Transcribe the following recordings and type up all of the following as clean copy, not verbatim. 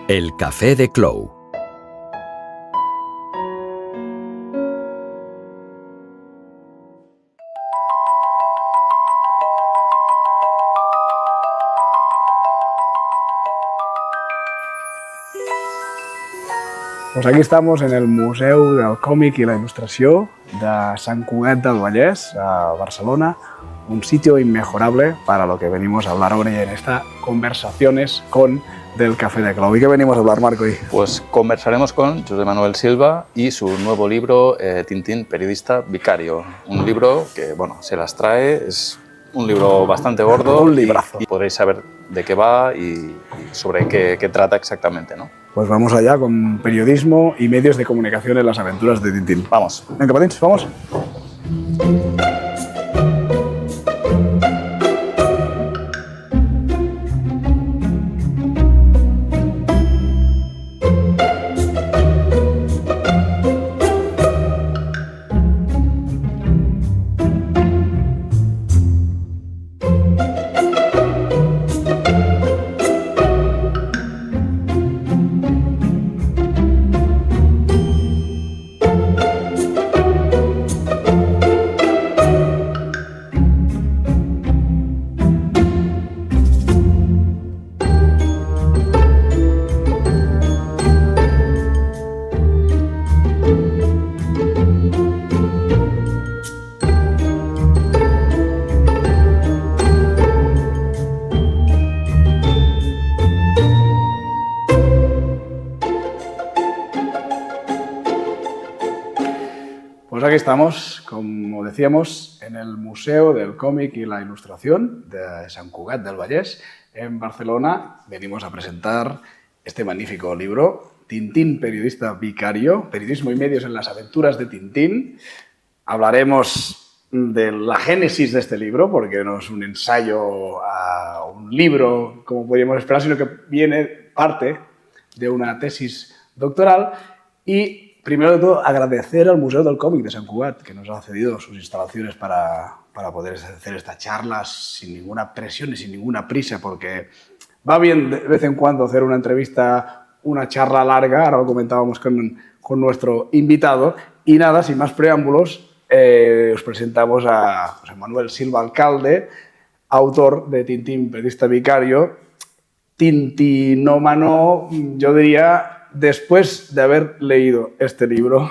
El café de Clou. Pues aquí estamos en el Museu del Còmic y la Ilustración de Sant Cugat del Vallès, a Barcelona, un sitio inmejorable para lo que venimos a hablar ahora en esta Conversaciones con del Café de Clou. ¿Y qué venimos a hablar, Marco? Pues conversaremos con José Manuel Silva y su nuevo libro, Tintín, periodista vicario. Un libro que, bueno, se las trae, es un libro bastante gordo. Un librazo. Y podréis saber de qué va y sobre qué trata exactamente, ¿no? Pues vamos allá con periodismo y medios de comunicación en las aventuras de Tintín. Vamos. Venga, patins, vamos. Pues aquí estamos, como decíamos, en el Museo del Còmic y la Ilustración de Sant Cugat del Vallès, en Barcelona. Venimos a presentar este magnífico libro, Tintín, periodista vicario, periodismo y medios en las aventuras de Tintín. Hablaremos de la génesis de este libro, porque no es un ensayo a un libro, como podríamos esperar, sino que viene parte de una tesis doctoral. Y primero de todo, agradecer al Museu del Còmic de Sant Cugat, que nos ha cedido sus instalaciones para poder hacer esta charla sin ninguna presión y sin ninguna prisa, porque va bien de vez en cuando hacer una entrevista, una charla larga, ahora lo comentábamos con nuestro invitado. Y nada, sin más preámbulos, os presentamos a José Manuel Silva Alcalde, autor de Tintín, periodista vicario, tintinómano, yo diría. Después de haber leído este libro,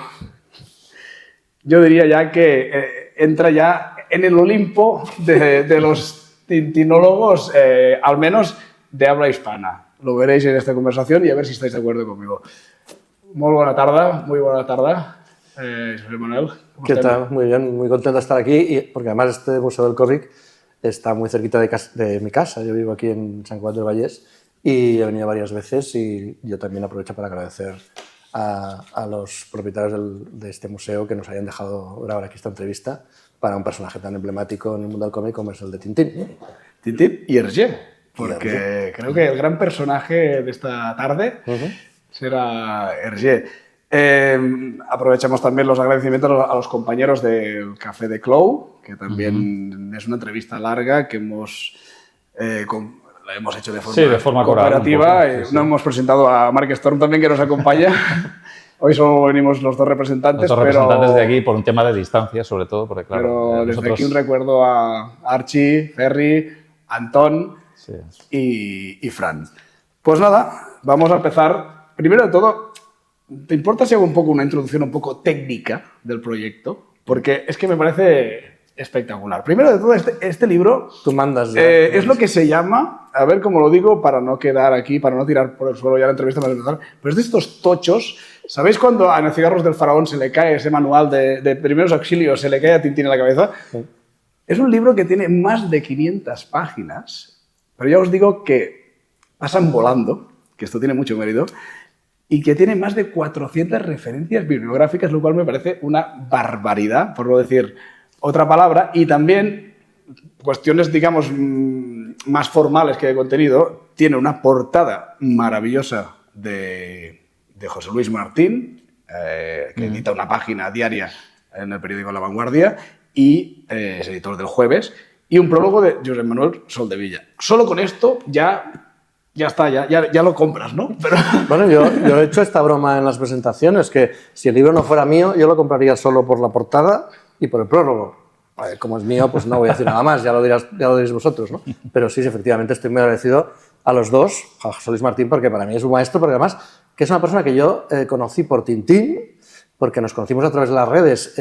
yo diría ya que entra ya en el Olimpo de los tintinólogos, al menos de habla hispana. Lo veréis en esta conversación y a ver si estáis de acuerdo conmigo. Muy buena tarde, José Manuel. ¿Qué tal? Muy bien, muy contento de estar aquí, porque además este Museo del Còmic está muy cerquita de mi casa. Yo vivo aquí en Sant Cugat del Vallès y he venido varias veces, y yo también aprovecho para agradecer a los propietarios de este museo que nos hayan dejado grabar aquí esta entrevista para un personaje tan emblemático en el mundo del cómic como es el de Tintín. Tintín y Hergé, porque creo que el gran personaje de esta tarde será Hergé. Aprovechamos también los agradecimientos a los compañeros del Café de Clou, que también es una entrevista larga que la hemos hecho de forma cooperativa. No hemos presentado a Mark Storm también, que nos acompaña. Hoy solo venimos los dos representantes. Representantes de aquí por un tema de distancia, sobre todo, porque claro... Pero desde aquí un recuerdo a Archie, Ferri, Antón y Fran. Pues nada, vamos a empezar. Primero de todo, ¿te importa si hago una introducción un poco técnica del proyecto? Porque es que me parece espectacular. Primero de todo, este libro tú mandas es lo que se llama, a ver cómo lo digo para no quedar aquí, para no tirar por el suelo ya la entrevista, pero es de estos tochos. ¿Sabéis cuando a los cigarros del faraón se le cae ese manual de primeros auxilios, se le cae a Tintín en la cabeza? Sí. Es un libro que tiene más de 500 páginas, pero ya os digo que pasan volando, que esto tiene mucho mérito, y que tiene más de 400 referencias bibliográficas, lo cual me parece una barbaridad, por no decir otra palabra. Y también cuestiones, digamos, más formales que de contenido. Tiene una portada maravillosa de José Luis Martín, que edita una página diaria en el periódico La Vanguardia y es editor del Jueves, y un prólogo de José Manuel Soldevilla. Solo con esto ya ya está, ya lo compras, ¿no? Pero... Bueno, yo he hecho esta broma en las presentaciones, que si el libro no fuera mío, yo lo compraría solo por la portada y por el prólogo. Como es mío, pues no voy a decir nada más, ya lo diréis vosotros, ¿no? Pero sí, efectivamente, estoy muy agradecido a los dos, a José Luis Martín, porque para mí es un maestro, porque además que es una persona que yo conocí por Tintín, porque nos conocimos a través de las redes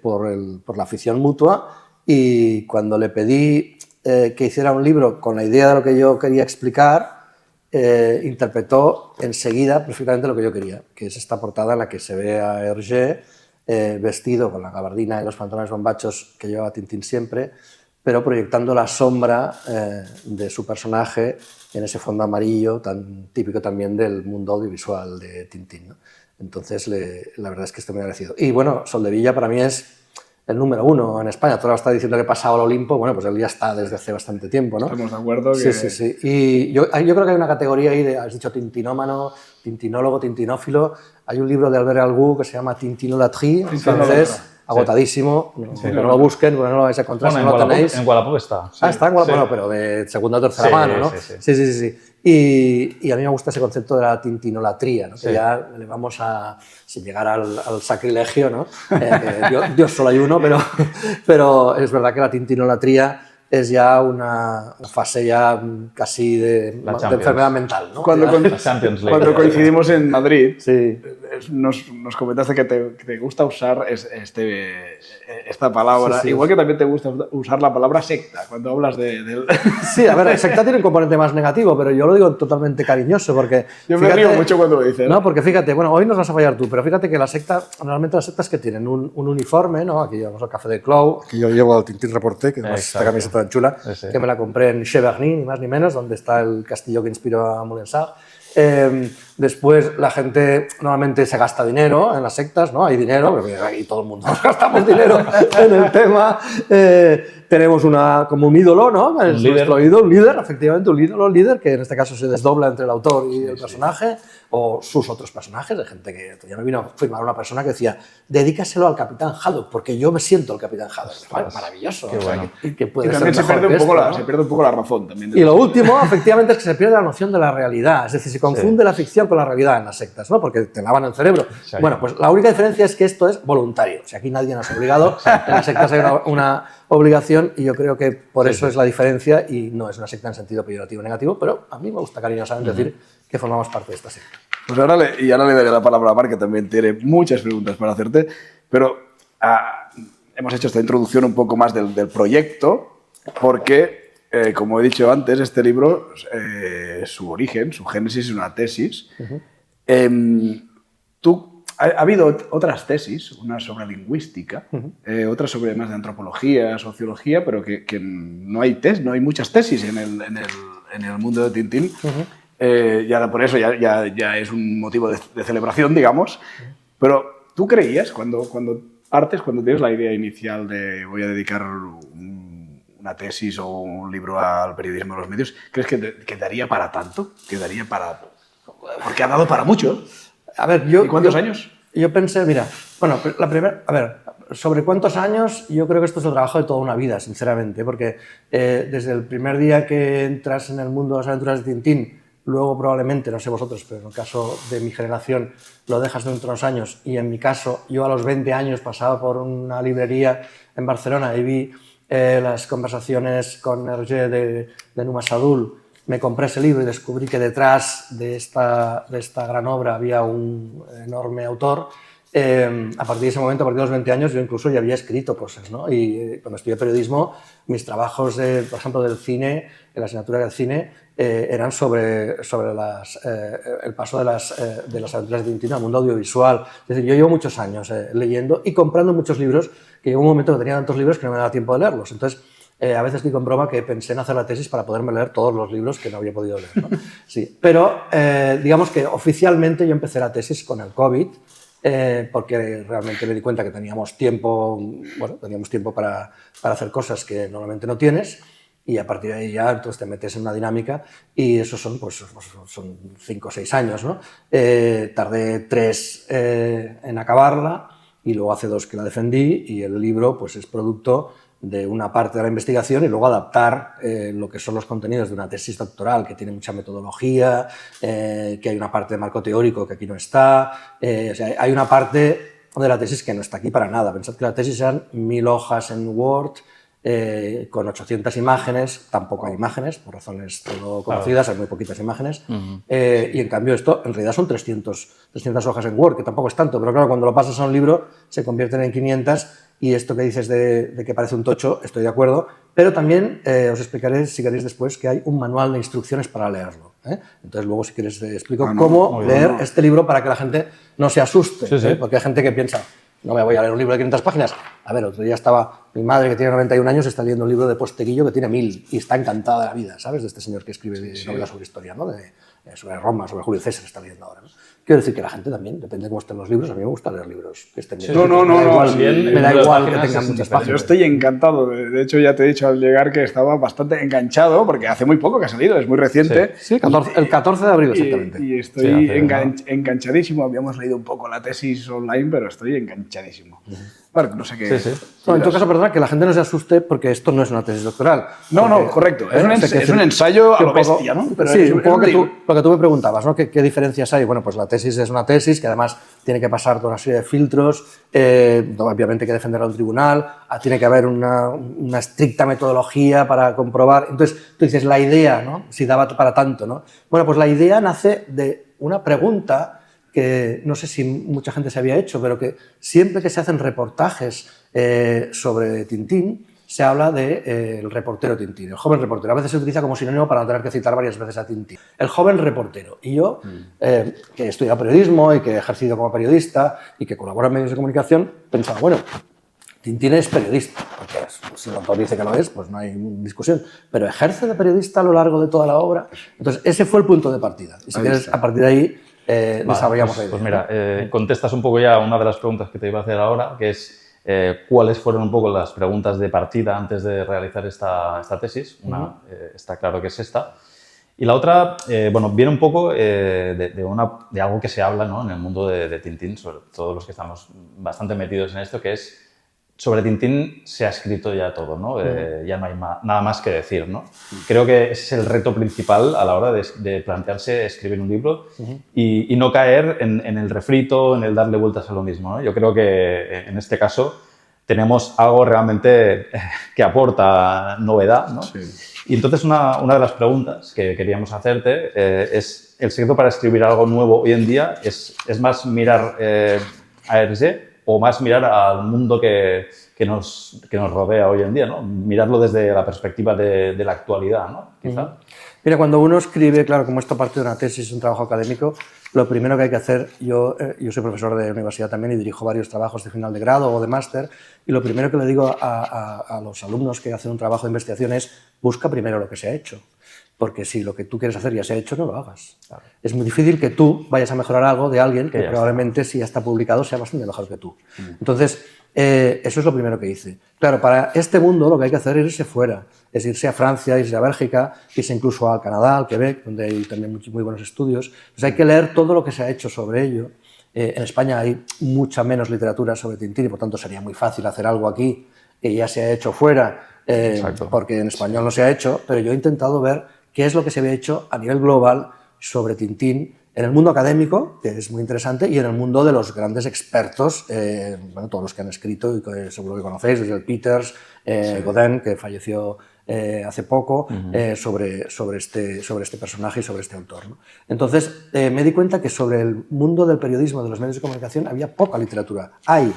por la afición mutua, y cuando le pedí que hiciera un libro con la idea de lo que yo quería explicar, interpretó enseguida perfectamente lo que yo quería, que es esta portada en la que se ve a Hergé vestido con la gabardina y los pantalones bombachos que llevaba Tintín siempre, pero proyectando la sombra de su personaje en ese fondo amarillo tan típico también del mundo audiovisual de Tintín, ¿no? Entonces, la verdad es que estoy muy agradecido. Y bueno, Soldevilla para mí es el número 1 en España. Tú ahora estás diciendo que pasaba al Olimpo, bueno, pues él ya está desde hace bastante tiempo, ¿no? Estamos de acuerdo que... Sí, sí, sí. Y yo creo que hay una categoría ahí de, has dicho tintinómano, tintinólogo, tintinófilo. Hay un libro de Albert Algú que se llama Tintinolotrie, francés, agotadísimo. Sí. No lo busquen, porque no lo vais a encontrar, bueno, si no lo tenéis. En Wallapop está. Sí. Está en Wallapop, bueno, pero de segunda o tercera mano, ¿no? Sí. Y a mí me gusta ese concepto de la tintinolatría, ¿no? Que ya le vamos a, sin llegar al sacrilegio, ¿no? Dios solo hay uno, pero es verdad que la tintinolatría es ya una fase ya casi de enfermedad mental, ¿no? Cuando coincidimos en Madrid, sí. nos comentaste que te gusta usar esta palabra, sí. Igual que también te gusta usar la palabra secta cuando hablas de... Sí, a ver, secta tiene un componente más negativo, pero yo lo digo totalmente cariñoso, porque... Yo me río mucho cuando lo dices. No, porque fíjate, bueno, hoy nos vas a fallar tú, pero fíjate que la secta, normalmente las sectas que tienen un uniforme, ¿no? Aquí llevamos el Café de Clou, aquí yo llevo al Tintín Reporté, que es esta camiseta tan chula, sí. Que me la compré en Cheverny, ni más ni menos, donde está el castillo que inspiró a Moulinsart. Después la gente normalmente se gasta dinero en las sectas, ¿no? Hay dinero, porque aquí todo el mundo nos gastamos dinero en el tema. Tenemos como un ídolo, ¿no? Es nuestro ídolo, un líder, efectivamente, un ídolo, líder, que en este caso se desdobla entre el autor y el personaje, o sus otros personajes, de gente que ya me vino a firmar una persona que decía, dedícaselo al Capitán Haddock, porque yo me siento el Capitán Haddock. Bueno, maravilloso. Qué bueno. Que puede y también ser se pierde, ¿no? se pierde un poco la razón. También y lo último, efectivamente, es que se pierde la noción de la realidad. Es decir, se confunde la ficción con la realidad en las sectas, ¿no? Porque te lavan el cerebro. Sí. Bueno, pues la única diferencia es que esto es voluntario. O sea, aquí nadie nos ha obligado. En las sectas hay una obligación y yo creo que por eso es la diferencia y no es una secta en sentido peyorativo o negativo, pero a mí me gusta cariñosamente decir que formamos parte de esta secta. Pues ahora le daré la palabra a Marc, que también tiene muchas preguntas para hacerte, pero hemos hecho esta introducción un poco más del proyecto, porque, como he dicho antes, este libro, su origen, su génesis es una tesis. Ha habido otras tesis, una sobre lingüística, otra sobre más de antropología, sociología, pero que no hay muchas tesis en el mundo de Tintín. Ya por eso ya es un motivo de celebración, digamos. Pero tú creías, cuando tienes la idea inicial de voy a dedicar una tesis o un libro al periodismo de los medios, ¿crees que daría para tanto? Porque ha dado para mucho. A ver, ¿y cuántos años? Yo pensé, mira, bueno, sobre cuántos años, yo creo que esto es el trabajo de toda una vida, sinceramente, porque desde el primer día que entras en el mundo de las aventuras de Tintín, luego probablemente, no sé vosotros, pero en el caso de mi generación lo dejas dentro de unos años, y en mi caso, yo a los 20 años pasaba por una librería en Barcelona y vi las conversaciones con Hergé de Numa Sadul. Me compré ese libro y descubrí que detrás de esta gran obra había un enorme autor. A partir de ese momento, a partir de los 20 años, yo incluso ya había escrito cosas, ¿no? Y cuando estudié periodismo, mis trabajos, por ejemplo, del cine, en la asignatura del cine, eran sobre el paso de las aventuras de Tintín al mundo audiovisual. Es decir, yo llevo muchos años leyendo y comprando muchos libros, que llegó un momento que tenía tantos libros que no me daba tiempo de leerlos. Entonces, a veces digo en broma que pensé en hacer la tesis para poderme leer todos los libros que no había podido leer, ¿no? Sí. Pero digamos que oficialmente yo empecé la tesis con el COVID, porque realmente me di cuenta que teníamos tiempo para hacer cosas que normalmente no tienes, y a partir de ahí ya entonces te metes en una dinámica, y esos son 5 o 6 años, ¿no? Tardé 3 en acabarla, y luego hace 2 que la defendí, y el libro pues es producto de una parte de la investigación y luego adaptar lo que son los contenidos de una tesis doctoral que tiene mucha metodología, que hay una parte de marco teórico que aquí no está, o sea, hay una parte de la tesis que no está aquí para nada. Pensad que la tesis eran 1000 hojas en Word, con 800 imágenes, tampoco hay imágenes, por razones todo conocidas, hay muy poquitas imágenes, y en cambio esto en realidad son 300 hojas en Word, que tampoco es tanto, pero claro, cuando lo pasas a un libro se convierten en 500, y esto que dices de que parece un tocho, estoy de acuerdo, pero también os explicaré, si queréis después, que hay un manual de instrucciones para leerlo. Entonces luego, si quieres, te explico cómo leer este libro para que la gente no se asuste, porque hay gente que piensa, no me voy a leer un libro de 500 páginas. A ver, otro día estaba mi madre, que tiene 91 años, está leyendo un libro de Posteguillo que tiene 1000 y está encantada de la vida, ¿sabes? De este señor que escribe novelas sobre historia, ¿no? Sobre Roma, sobre Julio César, está leyendo ahora, ¿no? Quiero decir que la gente también, depende de cómo estén los libros, a mí me gusta leer libros que estén bien. Me da igual que tengan muchas páginas. Yo estoy encantado. De hecho, ya te he dicho al llegar que estaba bastante enganchado, porque hace muy poco que ha salido, es muy reciente. Sí, el 14 de abril exactamente. Y estoy enganchadísimo. Habíamos leído un poco la tesis online, pero estoy enganchadísimo. Bueno, no sé qué... No, en todo caso, perdona, que la gente no se asuste porque esto no es una tesis doctoral. No, correcto. Es un ensayo a lo bestia, ¿no? Pero sí, un poco lo que tú me preguntabas, ¿no? ¿Qué diferencias hay? Bueno, pues la tesis es una tesis que además tiene que pasar por una serie de filtros, obviamente hay que defenderla al tribunal, tiene que haber una estricta metodología para comprobar. Entonces, tú dices, la idea, ¿no? Si daba para tanto, ¿no? Bueno, pues la idea nace de una pregunta que no sé si mucha gente se había hecho, pero que siempre que se hacen reportajes sobre Tintín, se habla del reportero Tintín, el joven reportero. A veces se utiliza como sinónimo para no tener que citar varias veces a Tintín. El joven reportero. Y yo, que he estudiado periodismo y que he ejercido como periodista y que colaboro en medios de comunicación, pensaba, bueno, Tintín es periodista, porque si el autor dice que lo es, pues no hay discusión, pero ejerce de periodista a lo largo de toda la obra. Entonces, ese fue el punto de partida. Y si quieres, a partir de ahí, desarrollamos la idea. Pues mira, contestas un poco ya una de las preguntas que te iba a hacer ahora, que es cuáles fueron un poco las preguntas de partida antes de realizar esta tesis. Una, está claro que es esta. Y la otra, bueno, viene un poco de algo que se habla, ¿no?, en el mundo de Tintín, sobre todos los que estamos bastante metidos en esto, que es sobre Tintín se ha escrito ya todo, ¿no? Ya no hay nada más que decir, ¿no? Creo que ese es el reto principal a la hora de plantearse escribir un libro y no caer en el refrito, en el darle vueltas a lo mismo, ¿no? Yo creo que en este caso tenemos algo realmente que aporta novedad, ¿no? Sí. Y entonces una de las preguntas que queríamos hacerte es, ¿el secreto para escribir algo nuevo hoy en día es más mirar a Hergé o más mirar al mundo que nos rodea hoy en día, ¿no? Mirarlo desde la perspectiva de la actualidad, ¿no? Quizá. Mira, cuando uno escribe, claro, como esto parte de una tesis, un trabajo académico, lo primero que hay que hacer, yo soy profesor de universidad también y dirijo varios trabajos de final de grado o de máster, y lo primero que le digo a los alumnos que hacen un trabajo de investigación es busca primero lo que se ha hecho. Porque si lo que tú quieres hacer ya se ha hecho, no lo hagas. Claro. Es muy difícil que tú vayas a mejorar algo de alguien que probablemente si ya está publicado sea bastante mejor que tú. Entonces, eso es lo primero que hice. Claro, para este mundo lo que hay que hacer es irse fuera. Es irse a Francia, irse a Bélgica, irse incluso al Canadá, al Quebec, donde hay también muy buenos estudios. Entonces hay que leer todo lo que se ha hecho sobre ello. En España hay mucha menos literatura sobre Tintín y por tanto sería muy fácil hacer algo aquí que ya se ha hecho fuera, porque en español no se ha hecho, pero yo he intentado ver qué es lo que se había hecho a nivel global sobre Tintín en el mundo académico, que es muy interesante, y en el mundo de los grandes expertos, bueno, todos los que han escrito y que seguro que conocéis, desde el Peters, Godin, que falleció hace poco, sobre este personaje y sobre este autor, ¿no? Entonces, me di cuenta que sobre el mundo del periodismo, de los medios de comunicación, había poca literatura. Hay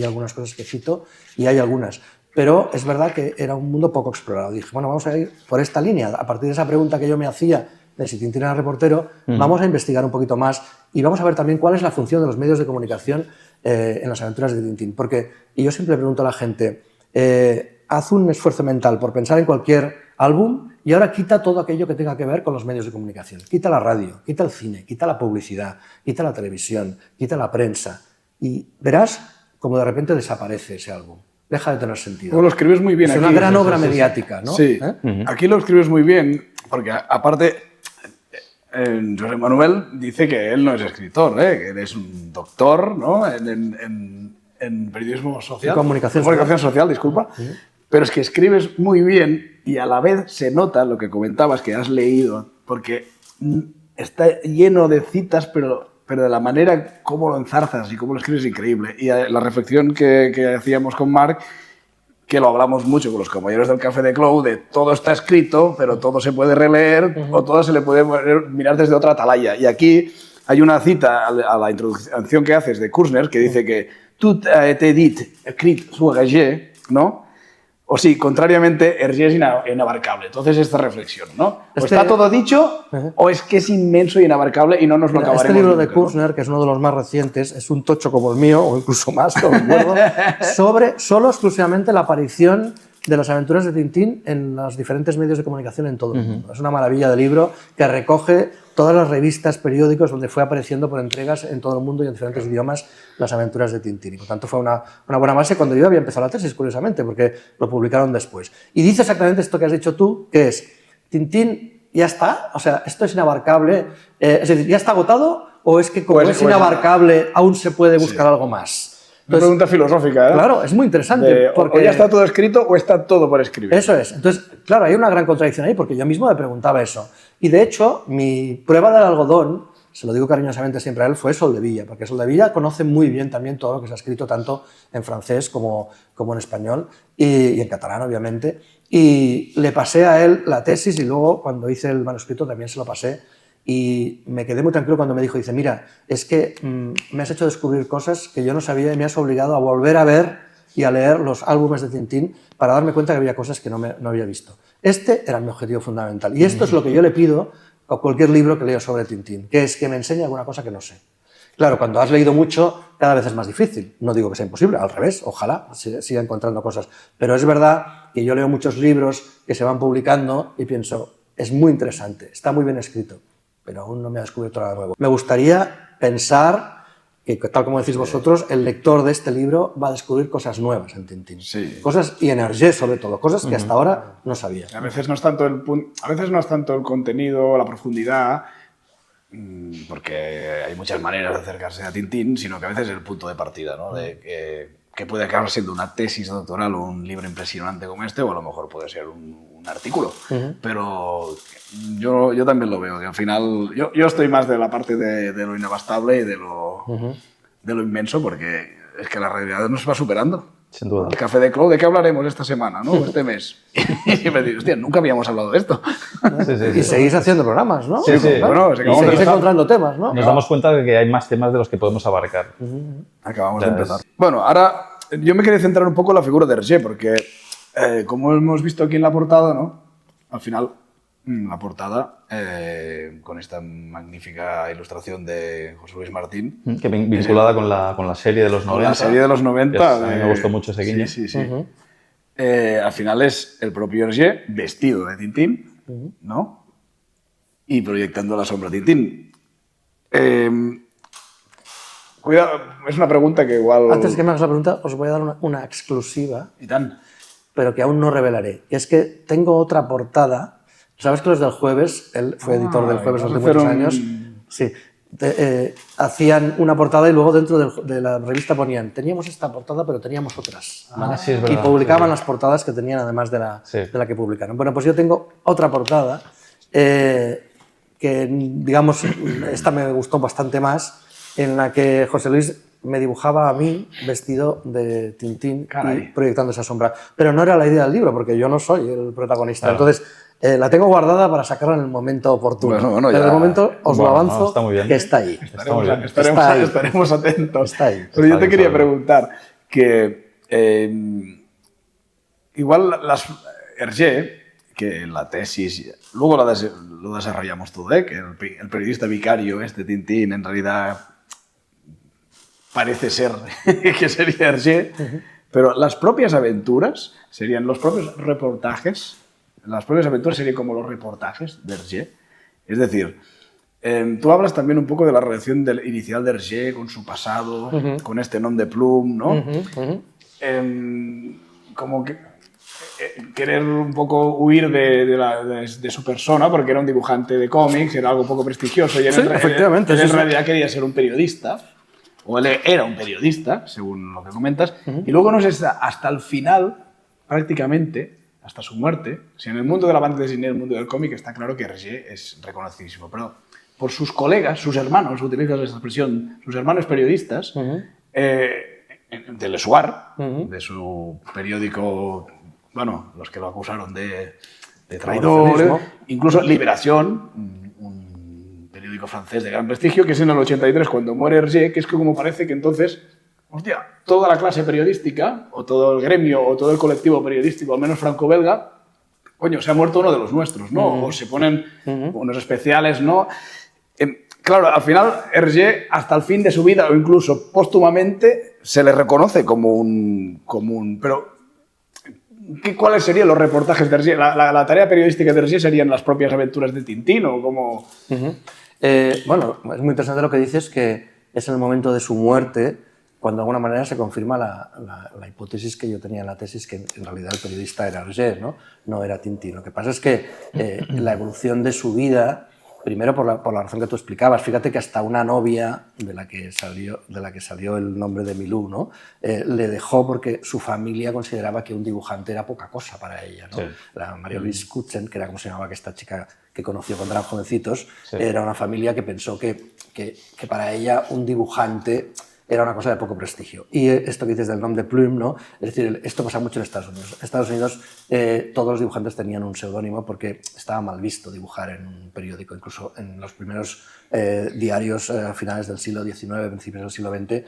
algunas cosas que cito y hay algunas. Pero es verdad que era un mundo poco explorado. Dije, bueno, vamos a ir por esta línea. A partir de esa pregunta que yo me hacía de si Tintín era reportero, vamos a investigar un poquito más y vamos a ver también cuál es la función de los medios de comunicación en las aventuras de Tintín. Y yo siempre pregunto a la gente, haz un esfuerzo mental por pensar en cualquier álbum y ahora quita todo aquello que tenga que ver con los medios de comunicación. Quita la radio, quita el cine, quita la publicidad, quita la televisión, quita la prensa y verás como de repente desaparece ese álbum. Deja de tener sentido. Lo escribes muy bien. Es una gran obra mediática, ¿no? Sí, aquí lo escribes muy bien, porque aparte, José Manuel dice que él no es escritor, que él es un doctor, ¿no?, en periodismo social. Comunicación social, disculpa. pero es que escribes muy bien y a la vez se nota lo que comentabas que has leído, porque está lleno de citas, pero de la manera como lo enzarzas y cómo lo escribes es increíble. Y la reflexión que hacíamos con Marc, que lo hablamos mucho con los compañeros del Café de Cloud, de todo está escrito, pero todo se puede releer o todo se le puede mirar desde otra atalaya. Y aquí hay una cita a la introducción que haces de Kurzner que dice que tout a été dit, écrit sur Hergé, ¿no? O sí, contrariamente, Hergé es inabarcable. Entonces, esta reflexión, ¿no? O está todo dicho, o es que es inmenso y inabarcable y no nos lo acabaremos. Este libro de nunca, Kurzner, ¿no? Que es uno de los más recientes, es un tocho como el mío, o incluso más, no recuerdo, sobre solo exclusivamente la aparición de las aventuras de Tintín en los diferentes medios de comunicación en todo el mundo. Es una maravilla de libro que recoge todas las revistas, periódicos donde fue apareciendo por entregas en todo el mundo y en diferentes idiomas las aventuras de Tintín. Y por tanto fue una buena base cuando yo había empezado la tesis, curiosamente, porque lo publicaron después. Y dice exactamente esto que has dicho tú, que es, Tintín ya está, o sea, esto es inabarcable, es decir, ¿ya está agotado o es que como es inabarcable aún se puede buscar algo más? Una pregunta filosófica, ¿eh? Claro, es muy interesante. Porque o ya está todo escrito o está todo por escribir. Eso es. Entonces, claro, hay una gran contradicción ahí porque yo mismo me preguntaba eso. Y de hecho, mi prueba del algodón, se lo digo cariñosamente siempre a él, fue Soldevilla, porque Soldevilla conoce muy bien también todo lo que se ha escrito tanto en francés como en español y en catalán, obviamente. Y le pasé a él la tesis y luego, cuando hice el manuscrito, también se lo pasé. Y me quedé muy tranquilo cuando me dijo, dice, mira, es que me has hecho descubrir cosas que yo no sabía y me has obligado a volver a ver y a leer los álbumes de Tintín para darme cuenta que había cosas que no había visto. Este era mi objetivo fundamental. Y esto es lo que yo le pido a cualquier libro que leo sobre Tintín, que es que me enseñe alguna cosa que no sé. Claro, cuando has leído mucho, cada vez es más difícil. No digo que sea imposible, al revés, ojalá siga encontrando cosas. Pero es verdad que yo leo muchos libros que se van publicando y pienso, es muy interesante, está muy bien escrito, pero aún no me ha descubierto nada nuevo. Me gustaría pensar que, tal como decís vosotros, el lector de este libro va a descubrir cosas nuevas en Tintín. Sí. Cosas, y en Hergé sobre todo, cosas que hasta ahora no sabía. A veces no es tanto el contenido, la profundidad, porque hay muchas maneras de acercarse a Tintín, sino que a veces es el punto de partida, ¿no? De que puede acabar siendo una tesis doctoral o un libro impresionante como este, o a lo mejor puede ser un artículo. Pero yo también lo veo, que al final yo estoy más de la parte de lo inabastable y de lo inmenso, porque es que la realidad nos va superando. Sin duda. El Café de Cloud, ¿de qué hablaremos esta semana, ¿no? Este mes? Y siempre digo, hostia, nunca habíamos hablado de esto. Y seguís haciendo programas, ¿no? Sí, sí. Bueno, y seguís encontrando temas, ¿no? Nos damos cuenta de que hay más temas de los que podemos abarcar. Acabamos de empezar. Bueno, ahora yo me quería centrar un poco en la figura de Hergé, porque como hemos visto aquí en la portada, ¿no? Al final, la portada, con esta magnífica ilustración de José Luis Martín. Que vinculada con la serie de los 90. La serie de los 90. A mí me gustó mucho ese guiño. Sí. Al final es el propio Hergé vestido de Tintín, ¿no? Y proyectando la sombra de Tintín. Cuidado, es una pregunta que igual... Antes que me hagas la pregunta, os voy a dar una exclusiva, ¿Y tan? pero que aún no revelaré. Es que tengo otra portada. ¿Sabes que los del Jueves, él fue editor del Jueves durante muchos años? Sí. Hacían una portada y luego dentro de la revista ponían, teníamos esta portada, pero teníamos otras. ¿Vale? Sí, es verdad. Y publicaban las portadas que tenían además de la que publicaron. Bueno, pues yo tengo otra portada que, digamos, esta me gustó bastante más, en la que José Luis me dibujaba a mí vestido de Tintín y proyectando esa sombra. Pero no era la idea del libro, porque yo no soy el protagonista. Claro. Entonces, la tengo guardada para sacarla en el momento oportuno. Bueno, pero de momento os lo avanzo, está muy bien. que está ahí. Estaremos atentos. Está ahí. Pero yo te quería preguntar que igual Hergé, que en la tesis, luego lo desarrollamos todo, que el periodista vicario, Tintín, en realidad parece ser que sería Hergé, pero las propias aventuras serían los propios reportajes. Las propias aventuras serían como los reportajes de Hergé. Es decir, tú hablas también un poco de la relación inicial de Hergé con su pasado, con este nom de plume, ¿no? Como que querer un poco huir de su persona, porque era un dibujante de cómics, era algo poco prestigioso, y efectivamente, él en realidad quería ser un periodista, o él era un periodista, según lo que comentas, y luego no sé hasta el final prácticamente hasta su muerte. Si en el mundo de la banda dessinée, en el mundo del cómic, está claro que Hergé es reconocidísimo, pero por sus colegas, sus hermanos, utilizas esa expresión, sus hermanos periodistas, de Le Soir, de su periódico, bueno, los que lo acusaron de traidor, incluso Liberación, un periódico francés de gran prestigio, que es en el 83 cuando muere Hergé, que es que como parece que entonces, hostia, toda la clase periodística, o todo el gremio, o todo el colectivo periodístico, al menos franco-belga, coño, se ha muerto uno de los nuestros, ¿no? O se ponen unos especiales, ¿no? Claro, al final, Hergé, hasta el fin de su vida, o incluso póstumamente, se le reconoce como un pero, ¿cuáles serían los reportajes de Hergé? ¿La tarea periodística de Hergé serían las propias aventuras de Tintín o cómo...? Bueno, es muy interesante lo que dices, que es en el momento de su muerte cuando de alguna manera se confirma la hipótesis que yo tenía en la tesis, que en realidad el periodista era Hergé, no era Tintín. Lo que pasa es que la evolución de su vida, primero por la razón que tú explicabas, fíjate que hasta una novia de la que salió el nombre de Milou, ¿no? Le dejó porque su familia consideraba que un dibujante era poca cosa para ella, ¿no? Sí. La Marie-Louise Kutzen, que era como se llamaba esta chica que conoció cuando eran jovencitos, sí. Era una familia que pensó que para ella un dibujante era una cosa de poco prestigio. Y esto que dices del nom de plume, ¿no? Es decir, esto pasa mucho en Estados Unidos. En Estados Unidos todos los dibujantes tenían un seudónimo porque estaba mal visto dibujar en un periódico. Incluso en los primeros diarios a finales del siglo XIX, principios del siglo XX,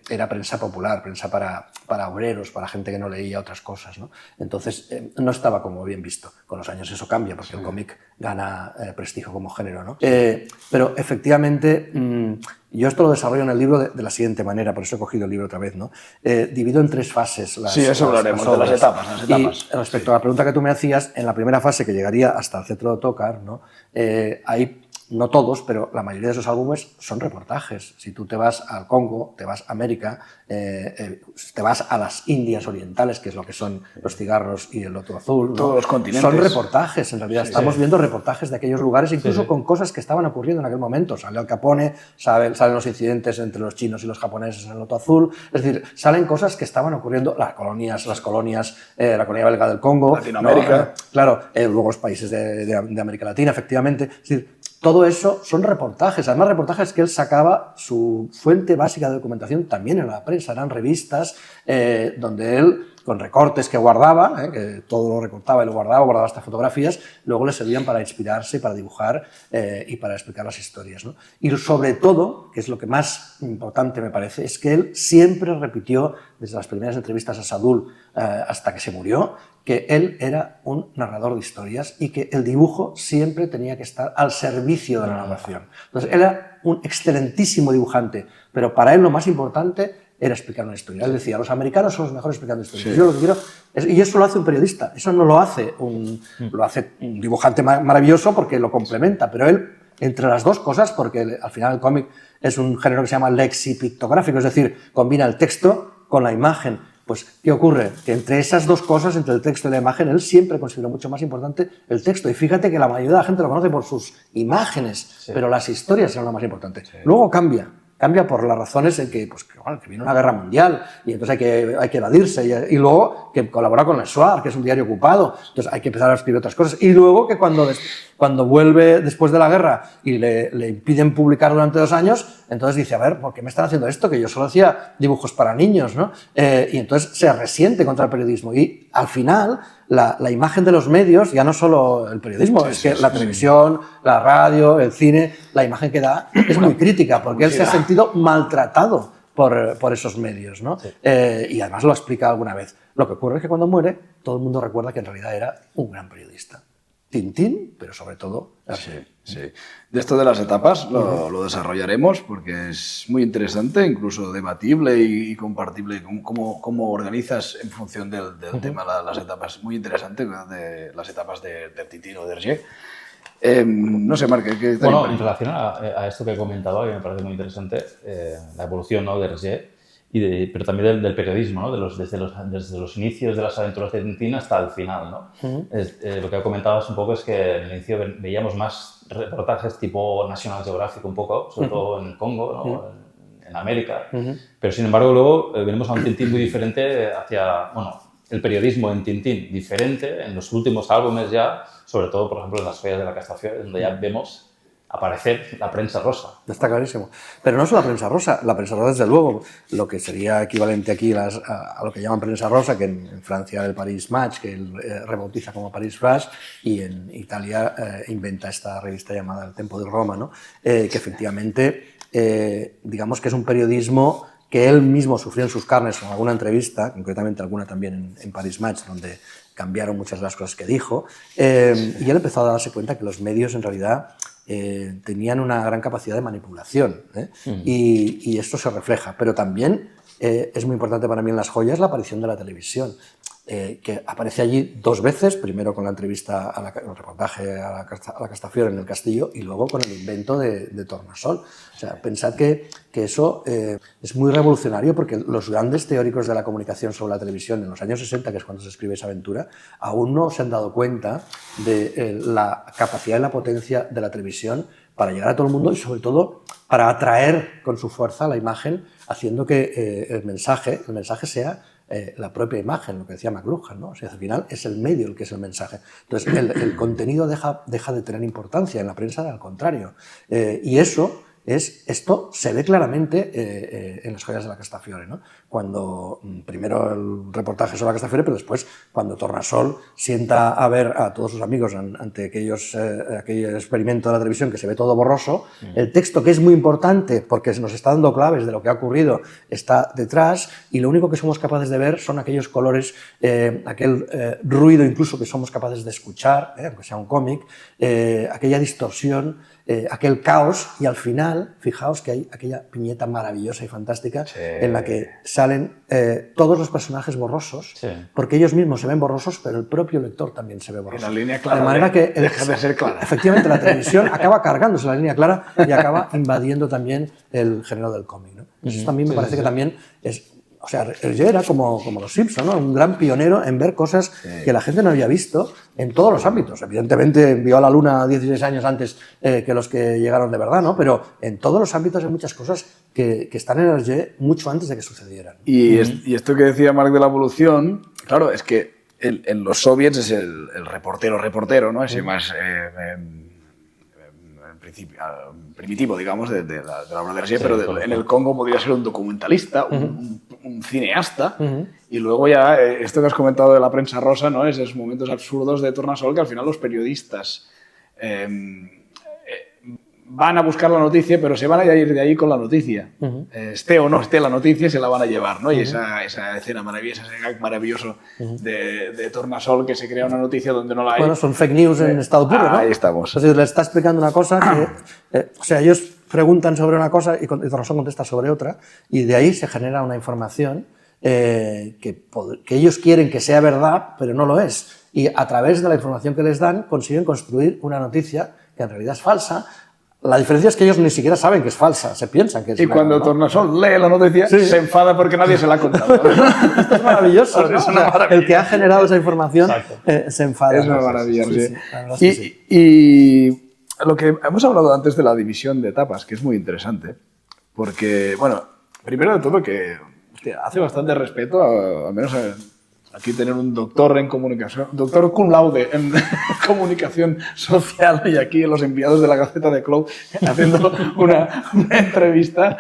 era prensa popular, prensa para obreros, para gente que no leía otras cosas, ¿no? Entonces no estaba como bien visto. Con los años eso cambia porque el cómic gana prestigio como género, ¿no? Pero efectivamente... yo esto lo desarrollo en el libro de la siguiente manera, por eso he cogido el libro otra vez, ¿no? Divido en 3 fases sí, eso hablaremos, de las etapas. Y respecto a la pregunta que tú me hacías, en la primera fase, que llegaría hasta el cetro de Ottokar, ¿no? Hay, no todos, pero la mayoría de esos álbumes son reportajes. Si tú te vas al Congo, te vas a América, te vas a las Indias orientales, que es lo que son los cigarros y el loto azul, ¿no? Todos los continentes. Son reportajes, en realidad. Estamos viendo reportajes de aquellos lugares, incluso con cosas que estaban ocurriendo en aquel momento. Sale Al Capone, salen los incidentes entre los chinos y los japoneses en el loto azul. Es decir, salen cosas que estaban ocurriendo, la colonia belga del Congo, Latinoamérica. ¿no? Claro, luego los países de América Latina, efectivamente. Es decir, todo eso son reportajes, además reportajes que él sacaba, su fuente básica de documentación también en la prensa, eran revistas donde él, con recortes que guardaba, que todo lo recortaba y lo guardaba hasta fotografías, luego le servían para inspirarse, para dibujar y para explicar las historias, ¿no? Y sobre todo, que es lo que más importante me parece, es que él siempre repitió, desde las primeras entrevistas a Sadoul hasta que se murió, que él era un narrador de historias y que el dibujo siempre tenía que estar al servicio de la narración. Entonces, él era un excelentísimo dibujante, pero para él lo más importante era explicar una historia. Él decía, los americanos son los mejores explicando historias. Sí. Yo lo que quiero y eso lo hace un periodista, eso no lo hace lo hace un dibujante maravilloso porque lo complementa, pero él, entre las dos cosas, porque al final el cómic es un género que se llama lexipictográfico, es decir, combina el texto con la imagen. Pues, ¿qué ocurre? Que entre esas dos cosas, entre el texto y la imagen, él siempre consideró mucho más importante el texto. Y fíjate que la mayoría de la gente lo conoce por sus imágenes, pero las historias son lo más importante. Luego cambia por las razones en que, pues, que viene una guerra mundial y entonces hay que evadirse y luego que colabora con Le Soir, que es un diario ocupado, entonces hay que empezar a escribir otras cosas y luego que cuando vuelve después de la guerra y le impiden publicar durante 2 años, entonces dice, a ver, ¿por qué me están haciendo esto? Que yo solo hacía dibujos para niños, ¿no? Y entonces se resiente contra el periodismo y al final la imagen de los medios, ya no solo el periodismo, es que la televisión, la radio, el cine, la imagen que da es muy crítica porque él se ha sentido maltratado por esos medios, ¿no? Sí. Y además lo explica alguna vez. Lo que ocurre es que cuando muere todo el mundo recuerda que en realidad era un gran periodista. Tintín, pero sobre todo... Sí. De esto de las etapas lo desarrollaremos porque es muy interesante, incluso debatible y compartible cómo organizas en función del tema las etapas. Muy interesante de las etapas de Tintín o de Hergé. No sé, Marc, ¿qué tal? Bueno, en relación a esto que he comentado, que me parece muy interesante, la evolución, ¿no?, de Hergé, pero también del periodismo, ¿no? Desde los inicios de las aventuras de Tintín hasta el final, ¿no? Lo que comentabas un poco es que en el inicio veíamos más reportajes tipo National Geographic un poco, sobre todo en el Congo, ¿no? En América, pero sin embargo luego venimos a un Tintín muy diferente hacia, bueno, el periodismo en Tintín diferente en los últimos álbumes ya, sobre todo, por ejemplo, en Las joyas de la castafiore, donde ya vemos aparecer la prensa rosa. Está clarísimo. Pero no solo la prensa rosa, desde luego, lo que sería equivalente aquí a lo que llaman prensa rosa, que en Francia el Paris Match, que él rebautiza como Paris Flash, y en Italia inventa esta revista llamada El Tempo di Roma, ¿no? Que efectivamente, digamos que es un periodismo que él mismo sufrió en sus carnes en alguna entrevista, concretamente alguna también en Paris Match, donde cambiaron muchas de las cosas que dijo, y él empezó a darse cuenta que los medios en realidad tenían una gran capacidad de manipulación, y esto se refleja. Pero también es muy importante para mí en Las joyas la aparición de la televisión, que aparece allí 2 veces, primero con la entrevista, el reportaje a la Castafiore en el castillo, y luego con el invento de Tornasol. O sea, pensad que eso es muy revolucionario, porque los grandes teóricos de la comunicación sobre la televisión en los años 60, que es cuando se escribe esa aventura, aún no se han dado cuenta de la capacidad y la potencia de la televisión para llegar a todo el mundo y, sobre todo, para atraer con su fuerza la imagen, haciendo que el mensaje sea la propia imagen, lo que decía McLuhan, ¿no? O sea, al final es el medio el que es el mensaje. Entonces, el contenido deja de tener importancia en la prensa, al contrario. Y esto se ve claramente en Las joyas de la Castafiore, ¿no? Cuando primero el reportaje sobre la Castafiore, pero después cuando Tornasol sienta a ver a todos sus amigos ante aquel experimento de la televisión que se ve todo borroso, el texto, que es muy importante porque nos está dando claves de lo que ha ocurrido, está detrás, y lo único que somos capaces de ver son aquellos colores, aquel ruido incluso que somos capaces de escuchar, aunque sea un cómic, aquella distorsión, aquel caos, y al final, fijaos que hay aquella viñeta maravillosa y fantástica en la que salen todos los personajes borrosos, porque ellos mismos se ven borrosos, pero el propio lector también se ve borroso. La línea clara de manera que deja de ser clara. Efectivamente, la televisión acaba cargándose la línea clara y acaba invadiendo también el género del cómic, ¿no? Eso también me parece que también es... O sea, Hergé era como los Simpson, ¿no? Un gran pionero en ver cosas que la gente no había visto en todos los ámbitos. Evidentemente vio a la luna 16 años antes que los que llegaron de verdad, ¿no? Pero en todos los ámbitos hay muchas cosas que están en Hergé mucho antes de que sucedieran. Y esto que decía Marc de la evolución, claro, es que en los soviets es el reportero, ¿no? Ese más... primitivo, digamos, de la obra de Hergé, pero en el Congo podría ser un documentalista, un cineasta, y luego ya esto que has comentado de la prensa rosa, ¿no? Esos momentos absurdos de Tornasol, que al final los periodistas van a buscar la noticia, pero se van a ir de ahí con la noticia. Esté o no esté la noticia, se la van a llevar, ¿no? Y esa escena maravillosa, ese gag maravilloso de Tornasol, que se crea una noticia donde no la hay. Bueno, son fake news en estado puro, ¿no? Ahí estamos. Es decir, le está explicando una cosa que... o sea, ellos preguntan sobre una cosa y Tornasol contesta sobre otra, y de ahí se genera una información que ellos quieren que sea verdad, pero no lo es. Y a través de la información que les dan, consiguen construir una noticia que en realidad es falsa. La diferencia es que ellos ni siquiera saben que es falsa, se piensan que es verdad. Y cuando Tornasol lee la noticia, se enfada porque nadie se la ha contado. Esto es maravilloso, ¿no? El que ha generado esa información se enfada. Es una maravilla, sí. Y lo que hemos hablado antes de la división de etapas, que es muy interesante, porque, bueno, primero de todo que hace bastante respeto, al menos aquí tener un doctor en comunicación, doctor cum laude en comunicación social, y aquí los enviados de la Gaceta de Cloud haciendo una entrevista,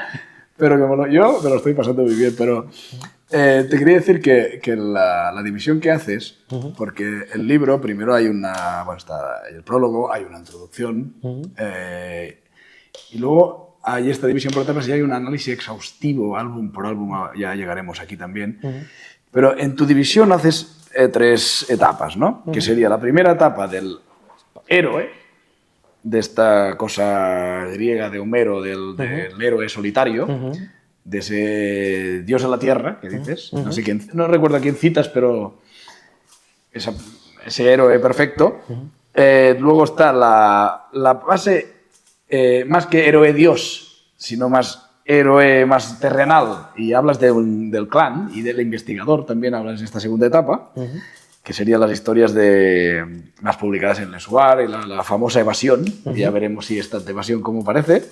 pero que bueno, yo me lo estoy pasando muy bien, pero te quería decir que la división que haces, porque el libro, primero hay está el prólogo, hay una introducción, y luego hay esta división por etapas y hay un análisis exhaustivo, álbum por álbum, ya llegaremos aquí también. Pero en tu división haces 3 etapas, ¿no? Que sería la primera etapa del héroe, de esta cosa griega de Homero, del héroe solitario, de ese dios a la tierra, que dices. No recuerdo a quién citas, pero ese héroe perfecto. Luego está la base, más que héroe-dios, sino más héroe más terrenal, y hablas del clan y del investigador, también hablas en esta segunda etapa, que serían las historias más publicadas en Le Soir y la famosa evasión, y ya veremos si esta evasión cómo parece,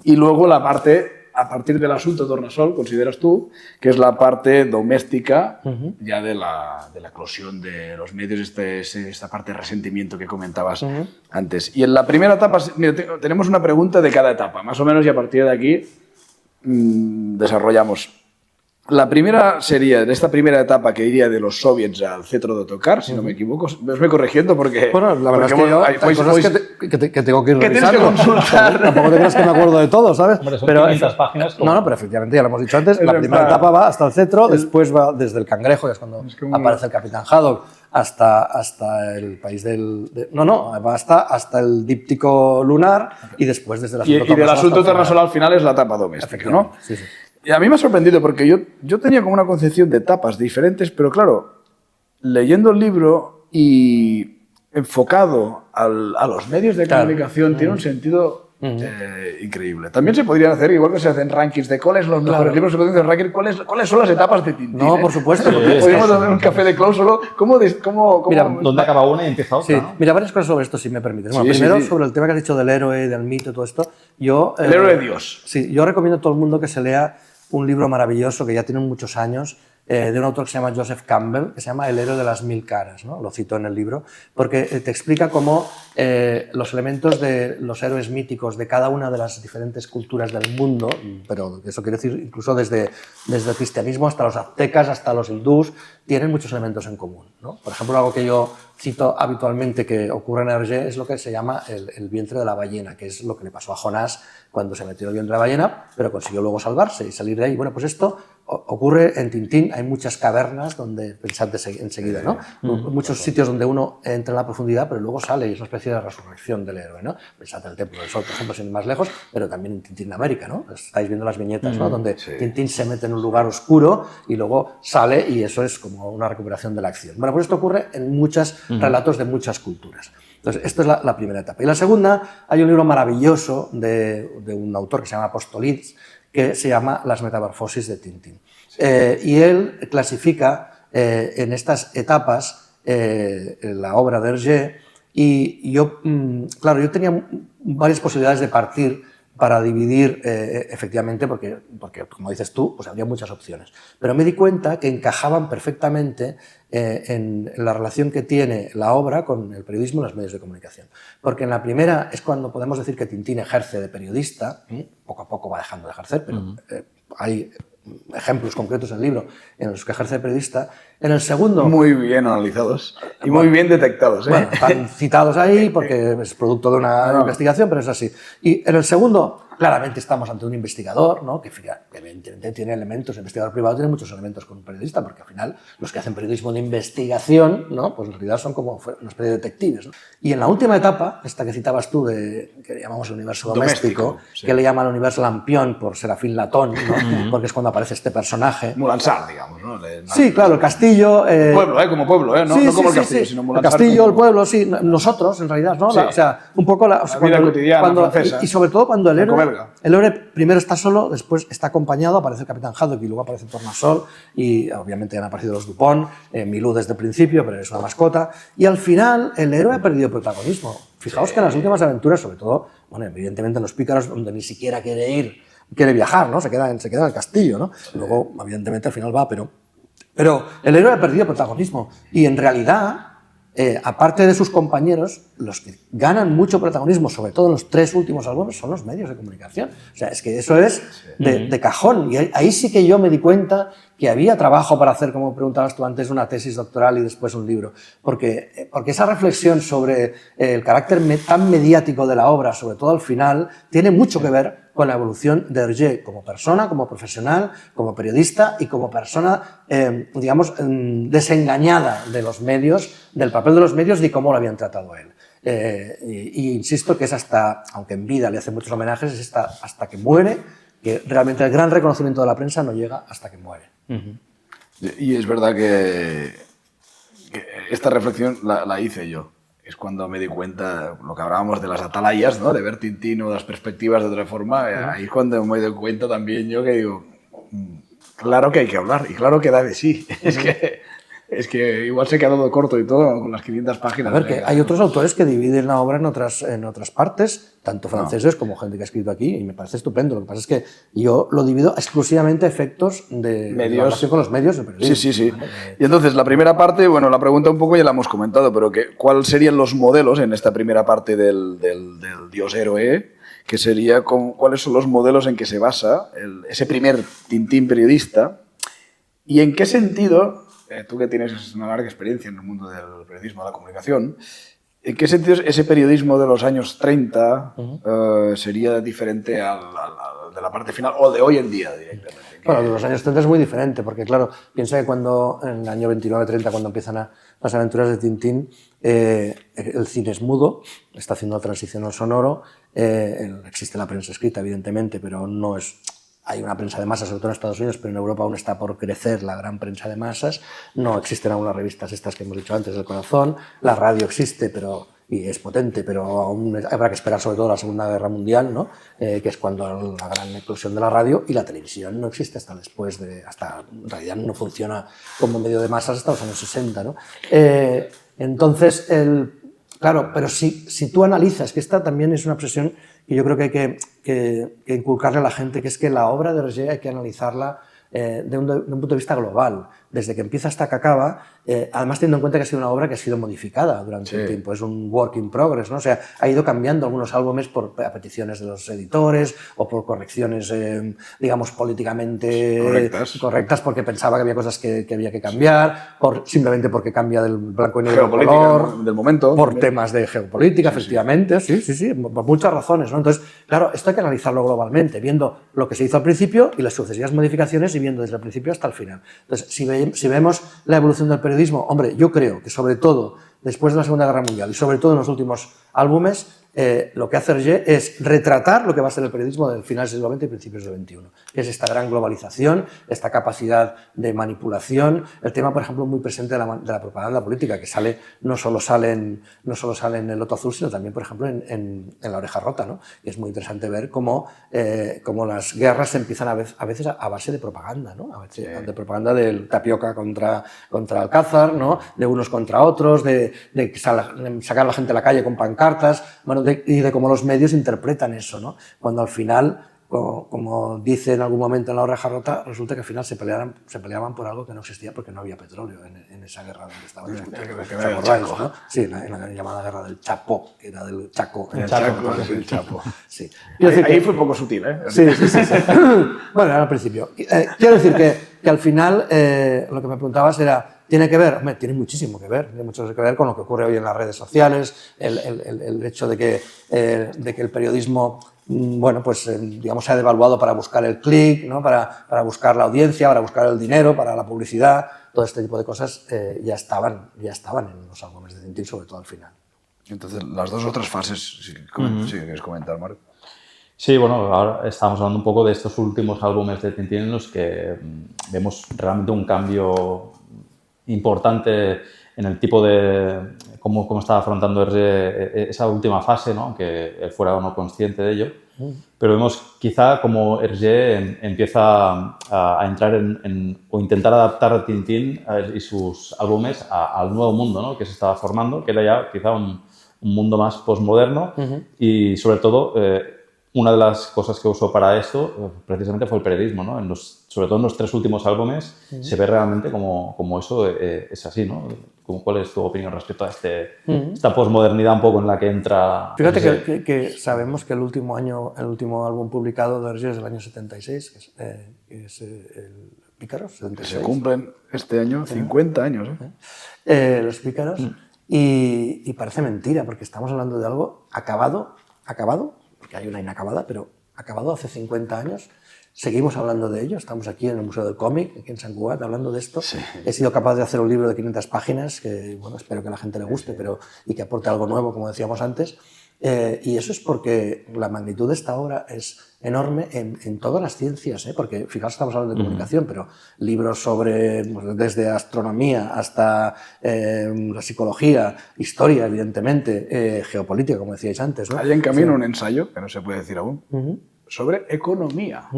y luego la parte a partir del asunto Tornasol, consideras tú que es la parte doméstica ya de la eclosión de los medios, esta parte de resentimiento que comentabas antes. Y en la primera etapa, mira, tenemos una pregunta de cada etapa, más o menos, y a partir de aquí desarrollamos. La primera sería, en esta primera etapa que iría de los soviets al cetro de Ottokar, si no me equivoco, me os voy corrigiendo porque... Bueno, la verdad es que yo hay cosas que tengo que ir Que revisando. tienes que consultar. Tampoco te creas que me acuerdo de todo, ¿sabes? Hombre, son 500 páginas. No, pero efectivamente, ya lo hemos dicho antes, la primera etapa va hasta el cetro, después va desde el cangrejo, que es cuando aparece el Capitán Haddock, hasta el país va hasta el díptico lunar y después desde el asunto Y del asunto Tornasol al final es la etapa doméstica, ¿no? Sí, sí. Y a mí me ha sorprendido porque yo tenía como una concepción de etapas diferentes, pero claro, leyendo el libro y enfocado a los medios de comunicación tiene un sentido increíble. También se podrían hacer, igual que se hacen rankings de cuáles son los mejores libros, se podrían hacer rankings cuáles son las etapas de Tintín. No, por supuesto. Podríamos hacer un café de Clou solo. Mira, ¿Dónde acaba una y empieza otra? Sí, ¿no? mira, varias cosas sobre esto, si me permites. Bueno, Sí, primero, sí. sobre el tema que has dicho del héroe, del mito, todo esto. El héroe de Dios. Sí, yo recomiendo a todo el mundo que se lea un libro maravilloso que ya tiene muchos años, de un autor que se llama Joseph Campbell, que se llama El héroe de las mil caras, ¿no? Lo cito en el libro, porque te explica cómo los elementos de los héroes míticos de cada una de las diferentes culturas del mundo, pero eso quiere decir incluso desde el cristianismo hasta los aztecas, hasta los hindús, tienen muchos elementos en común, ¿no? Por ejemplo, algo que yo cito habitualmente que ocurre en Hergé es lo que se llama el vientre de la ballena, que es lo que le pasó a Jonás cuando se metió en el vientre de la ballena, pero consiguió luego salvarse y salir de ahí. Bueno, pues esto ocurre en Tintín, hay muchas cavernas donde, pensad enseguida, ¿no? Muchos sitios donde uno entra en la profundidad, pero luego sale y es una especie de resurrección del héroe, ¿no? Pensad en el Templo del Sol, por ejemplo, sin ir más lejos, pero también en Tintín de América, ¿no? Estáis viendo las viñetas, ¿no? Donde Tintín se mete en un lugar oscuro y luego sale y eso es como una recuperación de la acción. Bueno, pues esto ocurre en muchos relatos de muchas culturas. Entonces, esto es la primera etapa. Y la segunda, hay un libro maravilloso de un autor que se llama Apostolides, que se llama Las metamorfosis de Tintín. Y él clasifica en estas etapas la obra de Hergé y yo, claro, yo tenía varias posibilidades de partir para dividir efectivamente, porque, como dices tú, pues habría muchas opciones. Pero me di cuenta que encajaban perfectamente en la relación que tiene la obra con el periodismo y los medios de comunicación. Porque en la primera es cuando podemos decir que Tintín ejerce de periodista, poco a poco va dejando de ejercer, pero hay ejemplos concretos en el libro en los que ejerce de periodista. En el segundo... Muy bien analizados y muy bien detectados. Bueno, están citados ahí porque es producto de una investigación, pero es así. Y en el segundo, claramente estamos ante un investigador, ¿no? Que evidentemente tiene elementos, el investigador privado tiene muchos elementos con un periodista, porque al final los que hacen periodismo de investigación, ¿no? Pues en realidad son como una especie de detectives, ¿no? Y en la última etapa, esta que citabas tú, que llamamos el universo doméstico, sí. que le llaman el universo Lampión por Serafín Latón, ¿no? Porque es cuando aparece este personaje. Mulansar, digamos, ¿no? Sí, claro, el castillo... Pueblo, como pueblo, ¿eh? No, sí, no como sí, el castillo, sí. sino El Mulansar. castillo, el pueblo, sí, nosotros en realidad, ¿no? Sí. O sea, un poco la vida cotidiana francesa. y sobre todo cuando el Franco-belga. héroe primero está solo, después está acompañado, aparece el Capitán Haddock y luego aparece Tornasol y obviamente han aparecido los Dupont, Milú desde el principio, pero es una mascota, y al final el héroe ha perdido protagonismo. Fijaos que en las últimas aventuras, sobre todo, bueno, evidentemente en los Pícaros, donde ni siquiera quiere viajar, ¿no? Se queda en el castillo, ¿no? Luego, evidentemente, al final va, pero el héroe ha perdido protagonismo y en realidad, aparte de sus compañeros, los que ganan mucho protagonismo, sobre todo en los 3 últimos álbumes, son los medios de comunicación. O sea, es que eso es de cajón. Y ahí sí que yo me di cuenta que había trabajo para hacer, como preguntabas tú antes, una tesis doctoral y después un libro. Porque esa reflexión sobre el carácter tan mediático de la obra, sobre todo al final, tiene mucho que ver con la evolución de Hergé como persona, como profesional, como periodista y como persona, digamos, desengañada de los medios, del papel de los medios y cómo lo habían tratado a él. Y insisto que es aunque en vida le hace muchos homenajes, es hasta que muere, que realmente el gran reconocimiento de la prensa no llega hasta que muere. Y es verdad que esta reflexión la hice yo. Es cuando me di cuenta, lo que hablábamos de las atalayas, ¿no? De ver Tintín o las perspectivas de otra forma, ahí es cuando me doy cuenta también yo que digo, claro que hay que hablar y claro que da de sí. Es que Es que igual se ha quedado corto y todo con las 500 páginas. A ver, que hay otros autores que dividen la obra en otras partes, tanto franceses como gente que ha escrito aquí, y me parece estupendo. Lo que pasa es que yo lo divido exclusivamente a efectos de relación con los medios de periodismo. Sí. Y entonces, la primera parte, bueno, la pregunta un poco ya la hemos comentado, pero ¿cuáles serían los modelos en esta primera parte del dios héroe? Que sería cuáles son los modelos en que se basa ese primer Tintín periodista y en qué sentido, tú que tienes una larga experiencia en el mundo del periodismo, de la comunicación, ¿en qué sentido ese periodismo de los años 30 sería diferente de la parte final o de hoy en día directamente? Bueno, de los años 30 es muy diferente, porque claro, piensa que cuando en el año 29-30, cuando empiezan las aventuras de Tintín, el cine es mudo, está haciendo la transición al sonoro, existe la prensa escrita, evidentemente, pero no es... Hay una prensa de masas, sobre todo en Estados Unidos, pero en Europa aún está por crecer la gran prensa de masas. No existen aún las revistas estas que hemos dicho antes del corazón. La radio existe, y es potente, pero aún habrá que esperar sobre todo la Segunda Guerra Mundial, ¿no? Que es cuando la gran eclosión de la radio, y la televisión no existe hasta después en realidad no funciona como medio de masas hasta los años 60, ¿no? Entonces, claro, pero si tú analizas, que esta también es una obsesión que yo creo que hay que inculcarle a la gente, que es que la obra de Hergé hay que analizarla de un punto de vista global, desde que empieza hasta que acaba, además teniendo en cuenta que ha sido una obra que ha sido modificada durante el tiempo, es un work in progress, ¿no? O sea, ha ido cambiando algunos álbumes a peticiones de los editores o por correcciones, digamos, políticamente correctas porque pensaba que había cosas que había que cambiar, simplemente porque cambia del blanco y negro al color, del momento, por temas de geopolítica, efectivamente, sí, por muchas razones, ¿no? Entonces, claro, esto hay que analizarlo globalmente, viendo lo que se hizo al principio y las sucesivas modificaciones y viendo desde el principio hasta el final. Entonces, si vemos la evolución del periodismo, hombre, yo creo que sobre todo después de la Segunda Guerra Mundial y sobre todo en los últimos álbumes, lo que hace Hergé es retratar lo que va a ser el periodismo del final del siglo XX y principios del XXI, que es esta gran globalización, esta capacidad de manipulación, el tema, por ejemplo, muy presente de la propaganda política, que no solo sale en El Loto Azul, sino también, por ejemplo, en La Oreja Rota, ¿no? Y es muy interesante ver cómo las guerras se empiezan a veces a base de propaganda, ¿no? A veces de propaganda del Tapioca contra Alcázar, ¿no? De unos contra otros, de sacar a la gente a la calle con pancartas, bueno, y de cómo los medios interpretan eso, ¿no? Cuando al final, como dice en algún momento en La Oreja Rota, resulta que al final se peleaban por algo que no existía porque no había petróleo en esa guerra donde estaban discutiendo. ¿Os acordáis, no? Sí, en la llamada guerra del Chapo, que era del Chaco. El Chapo. Sí. Ahí fue un poco sutil, ¿eh? Sí. Bueno, era al principio. Quiero decir que al final lo que me preguntabas era... ¿Tiene que ver? Hombre, tiene muchísimo que ver. Tiene mucho que ver con lo que ocurre hoy en las redes sociales, el hecho de que el periodismo, bueno, pues digamos, se ha devaluado para buscar el clic, ¿no? Para buscar la audiencia, para buscar el dinero, para la publicidad. Todo este tipo de cosas ya estaban en los álbumes de Tintín, sobre todo al final. Entonces, las dos otras fases, si quieres comentar, Marc. Sí, bueno, ahora estamos hablando un poco de estos últimos álbumes de Tintín en los que vemos realmente un cambio importante en el tipo de cómo estaba afrontando Hergé esa última fase, ¿no? Aunque él fuera o no consciente de ello. Pero vemos quizá como Hergé empieza a entrar o intentar adaptar a Tintín y sus álbumes al nuevo mundo, ¿no? Que se estaba formando, que era ya quizá un mundo más posmoderno y sobre todo una de las cosas que usó para esto precisamente fue el periodismo, ¿no? Sobre todo en los 3 últimos álbumes se ve realmente como eso es así, ¿no? ¿Cuál es tu opinión respecto a esta posmodernidad un poco en la que entra? Fíjate que sabemos que el último álbum publicado de Hergé es del año 76, que es el Pícaros, 76. Se cumplen este año 50 años. Los Pícaros. Y parece mentira, porque estamos hablando de algo acabado, porque hay una inacabada, pero acabado hace 50 años. Seguimos hablando de ello, estamos aquí en el Museo del Cómic, aquí en Sant Cugat, hablando de esto. Sí. He sido capaz de hacer un libro de 500 páginas, que bueno, espero que a la gente le guste, y que aporte algo nuevo, como decíamos antes. Y eso es porque la magnitud de esta obra es enorme en todas las ciencias, porque fijaos, estamos hablando de comunicación, pero libros sobre, desde astronomía hasta la psicología, historia, evidentemente, geopolítica, como decíais antes, ¿no? Hay en camino un ensayo, que no se puede decir aún, sobre economía.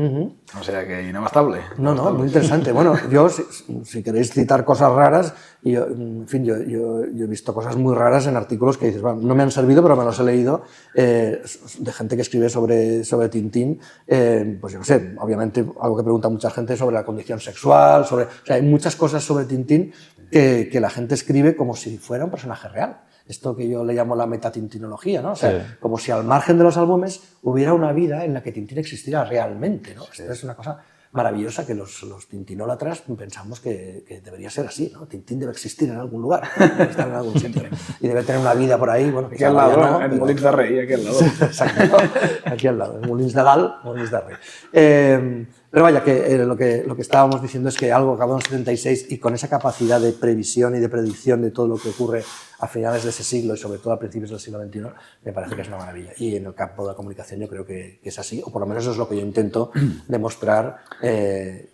O sea que inabastable. No, muy interesante. Bueno, yo, si queréis citar cosas raras, en fin, yo he visto cosas muy raras en artículos que dices, bueno, no me han servido, pero me los he leído, de gente que escribe sobre Tintín, pues yo no sé, obviamente algo que pregunta mucha gente sobre la condición sexual, o sea, hay muchas cosas sobre Tintín que la gente escribe como si fuera un personaje real. Esto que yo le llamo la metatintinología, ¿no? O sea, como si al margen de los álbumes hubiera una vida en la que Tintín existiera realmente, ¿no? Esto es una cosa maravillosa que los tintinólatras pensamos que debería ser así, ¿no? Tintín debe existir en algún lugar, debe estar en algún sitio y debe tener una vida por ahí, bueno, aquí al lado, no, en Molins de Rey, aquí al lado. Exacto, aquí al lado, en Molins de Gal, Molins de Rey. Pero vaya, que lo que estábamos diciendo es que algo acabó en el 76 y con esa capacidad de previsión y de predicción de todo lo que ocurre a finales de ese siglo y sobre todo a principios del siglo XXI, me parece que es una maravilla. Y en el campo de la comunicación yo creo que es así, o por lo menos eso es lo que yo intento demostrar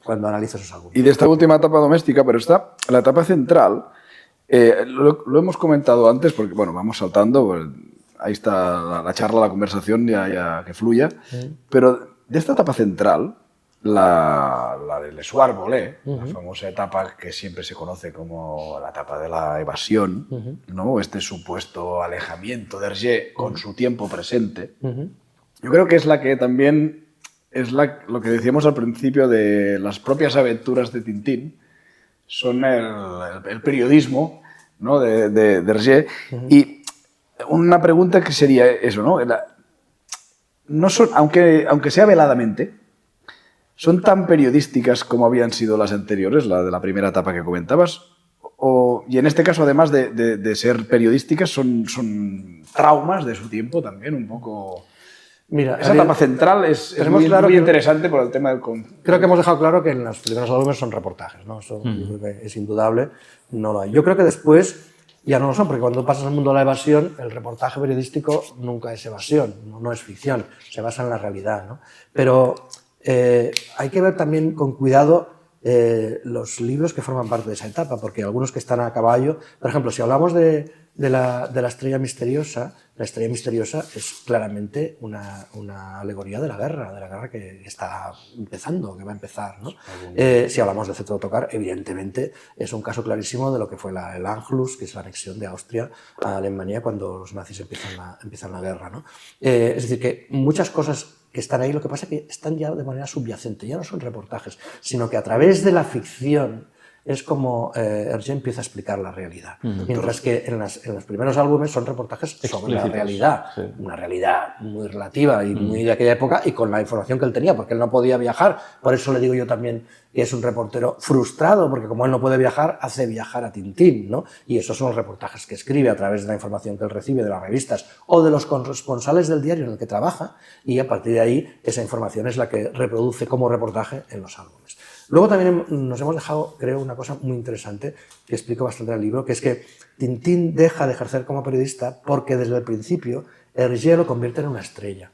cuando analizo esos álbumes. Y de esta última etapa doméstica, pero está la etapa central, lo hemos comentado antes, porque bueno, vamos saltando, pues, ahí está la charla, la conversación, ya que fluya, pero de esta etapa central, la del Soir Volé, la famosa etapa que siempre se conoce como la etapa de la evasión, ¿no? Este supuesto alejamiento de Hergé con su tiempo presente, yo creo que es la que también es lo que decíamos al principio de las propias aventuras de Tintín, son el periodismo, ¿no? de Hergé. Y una pregunta que sería eso, ¿no? No son, aunque sea veladamente, ¿son tan periodísticas como habían sido las anteriores, la de la primera etapa que comentabas? Y en este caso, además de ser periodísticas, son traumas de su tiempo también, un poco... Mira, esa etapa central es muy, claro muy interesante por el tema del... Creo que hemos dejado claro que en los primeros álbumes son reportajes, ¿no? Eso yo creo que es indudable, no lo hay. Yo creo que después ya no lo son, porque cuando pasas al mundo de la evasión, el reportaje periodístico nunca es evasión, no es ficción, se basa en la realidad, ¿no? Pero hay que ver también con cuidado los libros que forman parte de esa etapa, porque algunos que están a caballo, por ejemplo, si hablamos de la estrella misteriosa, la estrella misteriosa es claramente una alegoría de la guerra que está empezando, que va a empezar, ¿no? Si hablamos de Cetro de Tocar, evidentemente es un caso clarísimo de lo que fue el Anschluss, que es la anexión de Austria a Alemania cuando los nazis empiezan la guerra, ¿no? Es decir, que muchas cosas que están ahí, lo que pasa es que están ya de manera subyacente, ya no son reportajes, sino que a través de la ficción es como Hergé empieza a explicar la realidad. Mientras que en los primeros álbumes son reportajes sobre la realidad, una realidad muy relativa y muy de aquella época y con la información que él tenía, porque él no podía viajar. Por eso le digo yo también que es un reportero frustrado, porque como él no puede viajar, hace viajar a Tintín, ¿no? Y esos son los reportajes que escribe a través de la información que él recibe de las revistas o de los corresponsales del diario en el que trabaja, y a partir de ahí esa información es la que reproduce como reportaje en los álbumes. Luego también nos hemos dejado, creo, una cosa muy interesante que explico bastante en el libro, que es que Tintín deja de ejercer como periodista porque desde el principio Hergé lo convierte en una estrella.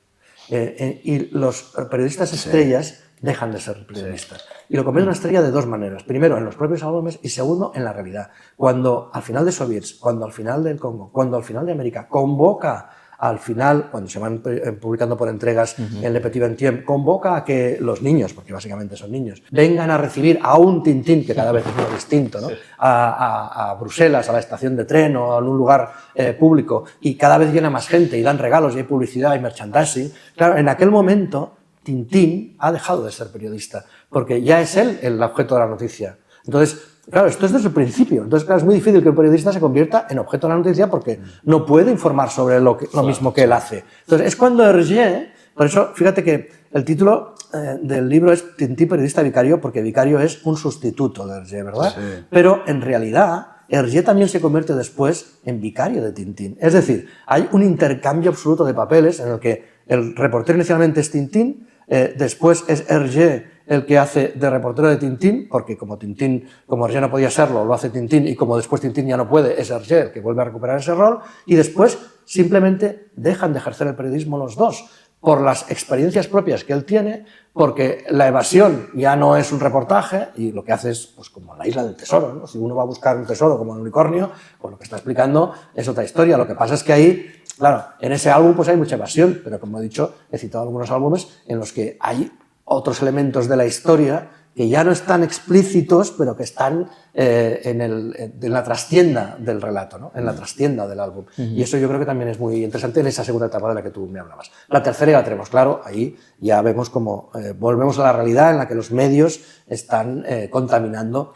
Y los periodistas estrellas dejan de ser periodistas. Y lo convierte en una estrella de dos maneras. Primero, en los propios álbumes y segundo, en la realidad. Cuando al final de Soviets, cuando al final del Congo, cuando al final de América convoca al final, cuando se van publicando por entregas en Le Petit Vingtième, convoca a que los niños, porque básicamente son niños, vengan a recibir a un Tintín, que cada vez es uno distinto, ¿no? A Bruselas, a la estación de tren o a un lugar público, y cada vez viene más gente y dan regalos y hay publicidad y merchandising. Claro, en aquel momento Tintín ha dejado de ser periodista, porque ya es él el objeto de la noticia. Entonces, claro, esto es desde el principio. Entonces, claro, es muy difícil que el periodista se convierta en objeto de la noticia porque no puede informar sobre lo mismo que él hace. Entonces, es cuando Hergé, por eso, fíjate que el título del libro es Tintín, periodista vicario, porque vicario es un sustituto de Hergé, ¿verdad? Sí. Pero, en realidad, Hergé también se convierte después en vicario de Tintín. Es decir, hay un intercambio absoluto de papeles en el que el reportero inicialmente es Tintín, después es Hergé el que hace de reportero de Tintín, porque como Hergé no podía serlo, lo hace Tintín, y como después Tintín ya no puede, es Hergé el que vuelve a recuperar ese rol, y después simplemente dejan de ejercer el periodismo los dos, por las experiencias propias que él tiene, porque la evasión ya no es un reportaje y lo que hace es pues, como la isla del tesoro, ¿no? Si uno va a buscar un tesoro como el unicornio, pues lo que está explicando es otra historia. Lo que pasa es que ahí, claro, en ese álbum pues hay mucha evasión, pero como he dicho, he citado algunos álbumes en los que hay otros elementos de la historia que ya no están explícitos, pero que están en la trastienda del relato, ¿no? En la trastienda del álbum. Y eso yo creo que también es muy interesante en esa segunda etapa de la que tú me hablabas. La tercera ya la tenemos claro, ahí ya vemos como volvemos a la realidad en la que los medios están contaminando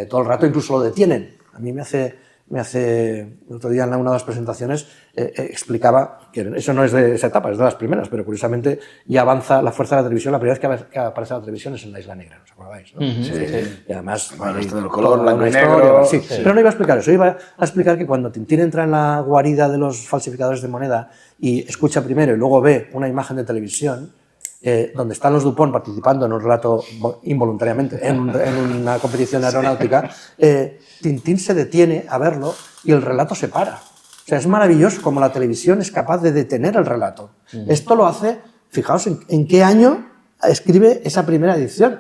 todo el rato, incluso lo detienen. A mí me hace el otro día en una de las presentaciones explicaba que eso no es de esa etapa, es de las primeras, pero curiosamente ya avanza la fuerza de la televisión. La primera vez que aparece la televisión es en La Isla Negra, ¿os acordáis? ¿No? Sí. Y además, bueno, esto del color, blanco y negro. Sí. Pero no iba a explicar eso, iba a explicar que cuando Tintín entra en la guarida de los falsificadores de moneda y escucha primero y luego ve una imagen de televisión, donde están los Dupont participando en un relato involuntariamente en una competición aeronáutica, Tintín se detiene a verlo y el relato se para. O sea, es maravilloso como la televisión es capaz de detener el relato. Esto lo hace, fijaos en qué año escribe esa primera edición,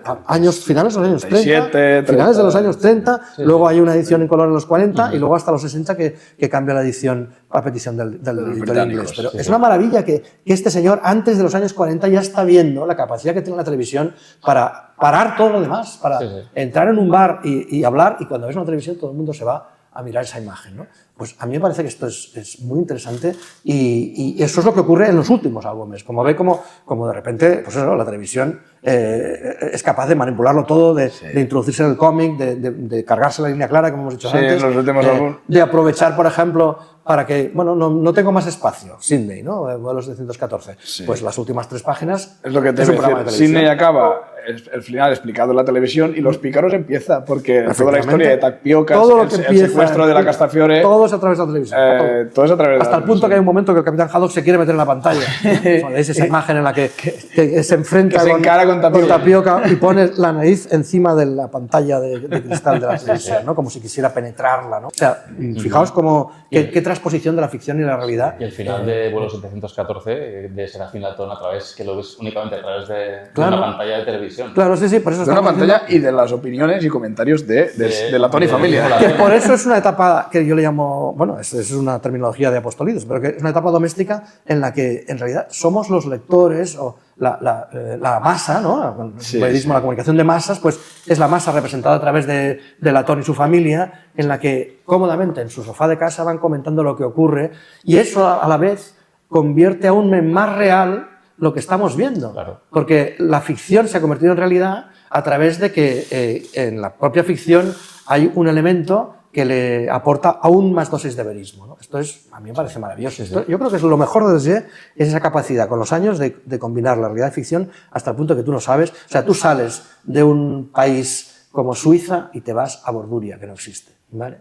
finales de los años 30, finales de los años 30, luego hay una edición en color en los 40 y luego hasta los 60 que cambia la edición a petición del editor inglés. Pero es una maravilla que este señor antes de los años 40 ya está viendo la capacidad que tiene la televisión para parar todo lo demás, para entrar en un bar y hablar, y cuando ves una televisión todo el mundo se va a mirar esa imagen, ¿no? Pues a mí me parece que esto es muy interesante y eso es lo que ocurre en los últimos álbumes. Como ve como de repente, pues eso, la televisión es capaz de manipularlo todo, de introducirse en el cómic, de cargarse la línea clara, como hemos dicho antes, los últimos álbumes. De aprovechar, por ejemplo, para que, bueno, no tengo más espacio, Sydney, ¿no? Vuelos de 114. Pues las últimas 3 páginas es lo que te es un programa de televisión. Sydney acaba el final explicado en la televisión y Los Pícaros empieza, porque toda la historia de Tapioca, el secuestro de la Castafiore, todo es a través de la televisión. Todo es a través de hasta el punto que hay un momento que el Capitán Haddock se quiere meter en la pantalla. Es esa imagen en la que se enfrenta con Tapioca y pone la nariz encima de la pantalla de cristal de la televisión, ¿no? Como si quisiera penetrarla, ¿no? O sea, fijaos qué transposición de la ficción y la realidad. Y el final de Vuelo 714 de Serafín Latón que lo ves únicamente a través de una pantalla de televisión. Claro, sí, por eso de una pantalla y de las opiniones y comentarios de Latón y familia. Que por eso es una etapa que yo le llamo, bueno, es una terminología de apostolidos, pero que es una etapa doméstica en la que en realidad somos los lectores o la masa, ¿no? El periodismo, la comunicación de masas, pues es la masa representada a través de Latón y su familia, en la que cómodamente en su sofá de casa van comentando lo que ocurre, y eso a la vez convierte aún en más real lo que estamos viendo, claro. Porque la ficción se ha convertido en realidad a través de que en la propia ficción hay un elemento que le aporta aún más dosis de verismo, ¿no? Esto a mí me parece maravilloso. Yo creo que es lo mejor de Hergé, es esa capacidad con los años de combinar la realidad y ficción hasta el punto que tú no sabes. O sea, tú sales de un país como Suiza y te vas a Borduria, que no existe, ¿vale?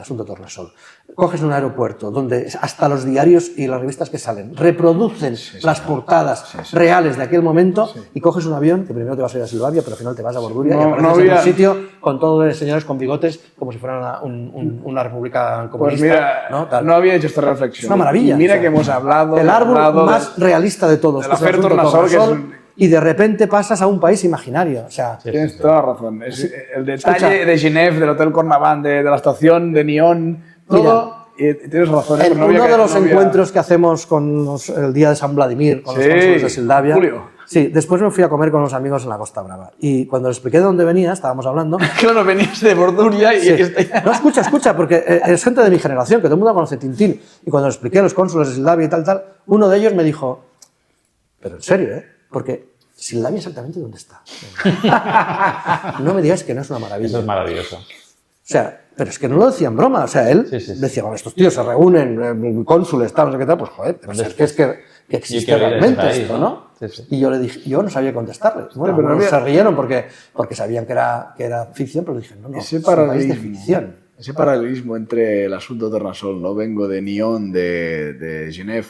Asunto Tornasol. Coges un aeropuerto donde hasta los diarios y las revistas que salen reproducen las portadas reales de aquel momento y coges un avión que primero te vas a ir a Silvavia, pero al final te vas a Borduria y apareces en un sitio con todos los señores con bigotes como si fueran una república comunista. Pues mira, no había hecho esta reflexión. Es una maravilla. Y mira que hemos hablado... El árbol más realista de todos. De la Fer Tornasol, y de repente pasas a un país imaginario. O sea, tienes toda la razón. El detalle de Ginebra, del Hotel Cornavant, de la estación de Neón, todo. Y tienes razón. En uno de los encuentros que hacemos con el día de San Vladimir, con los cónsules de Sildavia. Julio. Sí, después me fui a comer con unos amigos en la Costa Brava. Y cuando les expliqué de dónde venía, estábamos hablando. Claro, venías de Borduria y. Sí. No, escucha, porque es gente de mi generación, que todo el mundo conoce Tintín. Y cuando les expliqué a los cónsules de Sildavia y tal, uno de ellos me dijo, pero en serio, porque Sildavia exactamente dónde está. No me digas que no es una maravilla. Eso es maravilloso. O sea, pero es que no lo decía en broma. O sea, él decía, bueno, estos tíos se reúnen, cónsules, tal, no sé qué tal, pues joder, pero es que existe realmente esto, ¿no? Sí. Y yo le dije, yo no sabía contestarle. Bueno, pero se rieron porque sabían que era ficción, pero dije, no, ese es un país de ficción. Ese paralelismo entre el asunto Tornasol, ¿no? Vengo de Nyon, de Ginebra,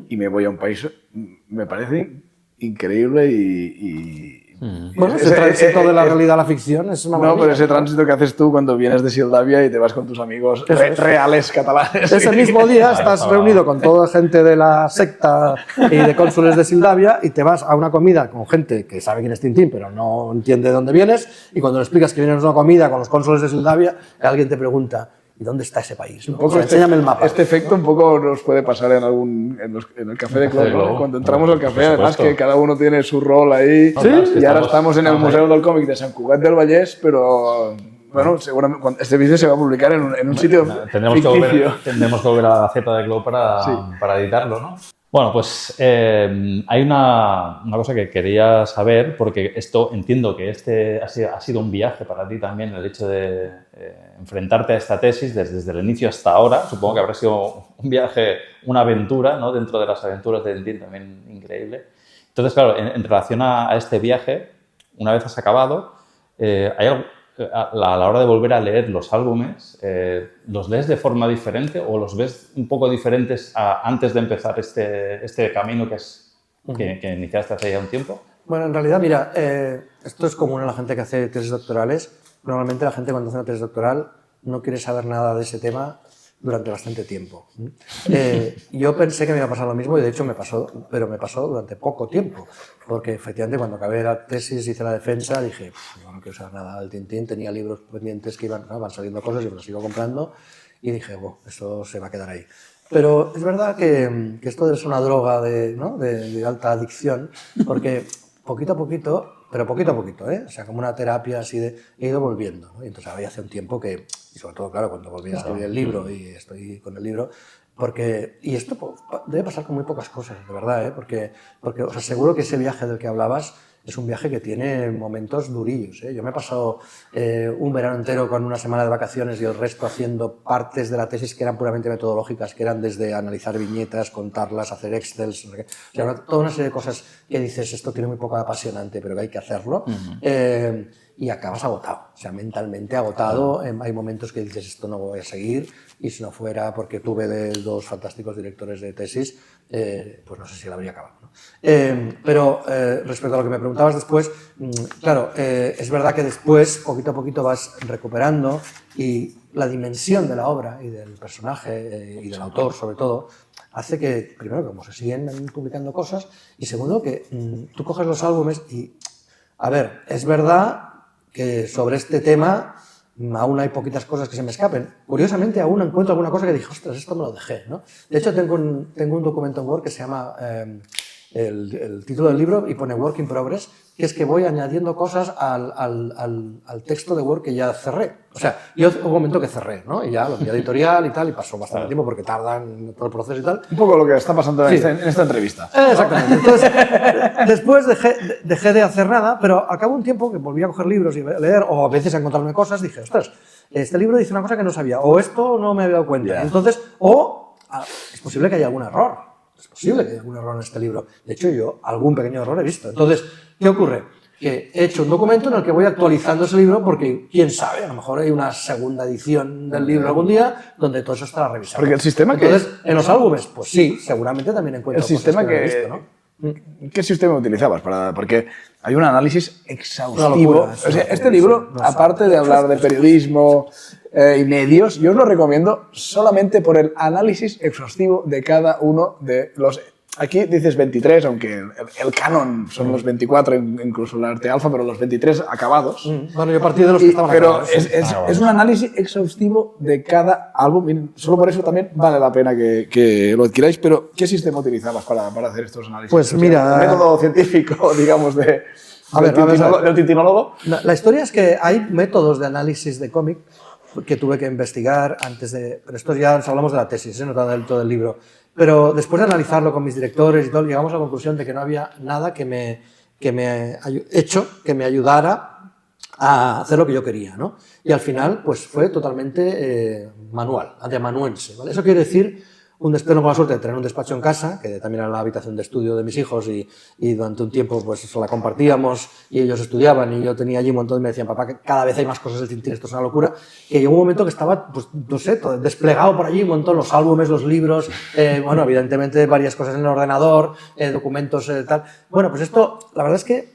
y me voy a un país, me parece increíble y Bueno, ese tránsito de la realidad a la ficción es una maravilla. No, pero ese tránsito que haces tú cuando vienes de Sildavia y te vas con tus amigos reales catalanes. Ese mismo día estás reunido con toda gente de la secta y de cónsules de Sildavia y te vas a una comida con gente que sabe quién es Tintín, pero no entiende de dónde vienes, y cuando le explicas que vienes a una comida con los cónsules de Sildavia, alguien te pregunta: ¿y dónde está ese país? ¿No? Un poco enséñame el mapa. Este efecto un poco nos puede pasar en el café de Clon, ¿no? Cuando entramos al café, además que cada uno tiene su rol ahí. ¿Sí? Y ahora estamos en el Museo del Cómic de Sant Cugat del Vallès, pero bueno, seguramente este vídeo se va a publicar en un sitio ficticio. Tendremos que volver a la Z de Glow para editarlo, ¿no? Bueno, pues hay una cosa que quería saber, porque esto entiendo que ha sido un viaje para ti también, el hecho de enfrentarte a esta tesis desde el inicio hasta ahora. Supongo que habrá sido un viaje, una aventura, ¿no? Dentro de las aventuras de Tintín, también increíble. Entonces, claro, en relación a este viaje, una vez has acabado, ¿hay algo, a la hora de volver a leer los álbumes, los lees de forma diferente o los ves un poco diferentes antes de empezar este camino que iniciaste hace ya un tiempo? Bueno, en realidad, mira, esto es común a la gente que hace tesis doctorales. Normalmente la gente cuando hace una tesis doctoral no quiere saber nada de ese tema durante bastante tiempo. Yo pensé que me iba a pasar lo mismo y de hecho me pasó, pero me pasó durante poco tiempo, porque efectivamente cuando acabé la tesis, hice la defensa, dije, yo no quiero saber nada del Tintín, tenía libros pendientes que van saliendo cosas y me los sigo comprando y dije, bueno, eso se va a quedar ahí. Pero es verdad que esto es una droga de alta adicción, porque poquito a poquito, pero poquito a poquito, o sea, como una terapia así he ido volviendo, ¿no? Y entonces ahora ya hace un tiempo que, y sobre todo, claro, cuando volví a escribir el libro y estoy con el libro, y esto debe pasar con muy pocas cosas, de verdad, porque os aseguro que ese viaje del que hablabas es un viaje que tiene momentos durillos. Yo me he pasado un verano entero con una semana de vacaciones y el resto haciendo partes de la tesis que eran puramente metodológicas, que eran desde analizar viñetas, contarlas, hacer excels, o sea, toda una serie de cosas que dices, esto tiene muy poco de apasionante, pero que hay que hacerlo. Y acabas agotado, o sea, mentalmente agotado. Hay momentos que dices, esto no voy a seguir, y si no fuera porque tuve dos fantásticos directores de tesis, pues no sé si la habría acabado, ¿no? Pero respecto a lo que me preguntabas después, claro, es verdad que después, poquito a poquito, vas recuperando, y la dimensión de la obra y del personaje y del autor, sobre todo, hace que, primero, como se siguen publicando cosas, y segundo, que tú coges los álbumes y, a ver, es verdad que sobre este tema aún hay poquitas cosas que se me escapen. Curiosamente, aún encuentro alguna cosa que dije, ostras, esto me lo dejé, ¿no? De hecho, tengo un documento en Word que se llama, el título del libro, y pone Work in Progress, que es que voy añadiendo cosas al texto de Word que ya cerré. O sea, yo hubo un momento que cerré, ¿no? Y ya lo envié a editorial y tal, y pasó bastante tiempo porque tardan todo el proceso y tal. Un poco lo que está pasando en esta entrevista. Exactamente. Entonces, después dejé de hacer nada, pero al cabo de un tiempo que volví a coger libros y a leer, o a veces a encontrarme cosas, dije, ostras, este libro dice una cosa que no sabía, o esto no me había dado cuenta. Yeah. Entonces, es posible que haya algún error. Es posible que haya algún error en este libro. De hecho, yo algún pequeño error he visto. Entonces, ¿qué ocurre? Que he hecho un documento en el que voy actualizando ese libro porque, quién sabe, a lo mejor hay una segunda edición del libro algún día donde todo eso estará revisado. Porque el sistema Entonces, en los álbumes, pues sí, seguramente también encuentro el sistema cosas que no he visto, ¿no? ¿Qué sistema utilizabas? Porque hay un análisis exhaustivo. Una locura, o sea, este libro, aparte de hablar de periodismo y medios, yo os lo recomiendo solamente por el análisis exhaustivo de cada uno de los... Aquí dices 23, aunque el canon son los 24, incluso el arte alfa, pero los 23 acabados. Bueno, yo partí de los que estaban pero acabados. es un análisis exhaustivo de cada álbum. Y solo por eso también vale la pena que lo adquiráis. Pero, ¿qué sistema utilizabas para hacer estos análisis? Pues mira... ¿Un método científico, digamos, del tintinólogo? La historia es que hay métodos de análisis de cómic que tuve que investigar antes de... Pero esto ya hablamos de la tesis, no del todo del libro. Pero después de analizarlo con mis directores y todo, llegamos a la conclusión de que no había nada que me ayudara a hacer lo que yo quería, ¿no? Y al final, pues fue totalmente manual, de amanuense, ¿vale? Eso quiere decir un despleno con la suerte de tener un despacho en casa, que también era la habitación de estudio de mis hijos, y durante un tiempo pues la compartíamos y ellos estudiaban y yo tenía allí un montón y me decían, papá, que cada vez hay más cosas del Tintín, esto es una locura, que llegó un momento que estaba, pues no sé, desplegado por allí un montón, los álbumes, los libros, bueno, evidentemente varias cosas en el ordenador, documentos, tal. Bueno, pues esto, la verdad es que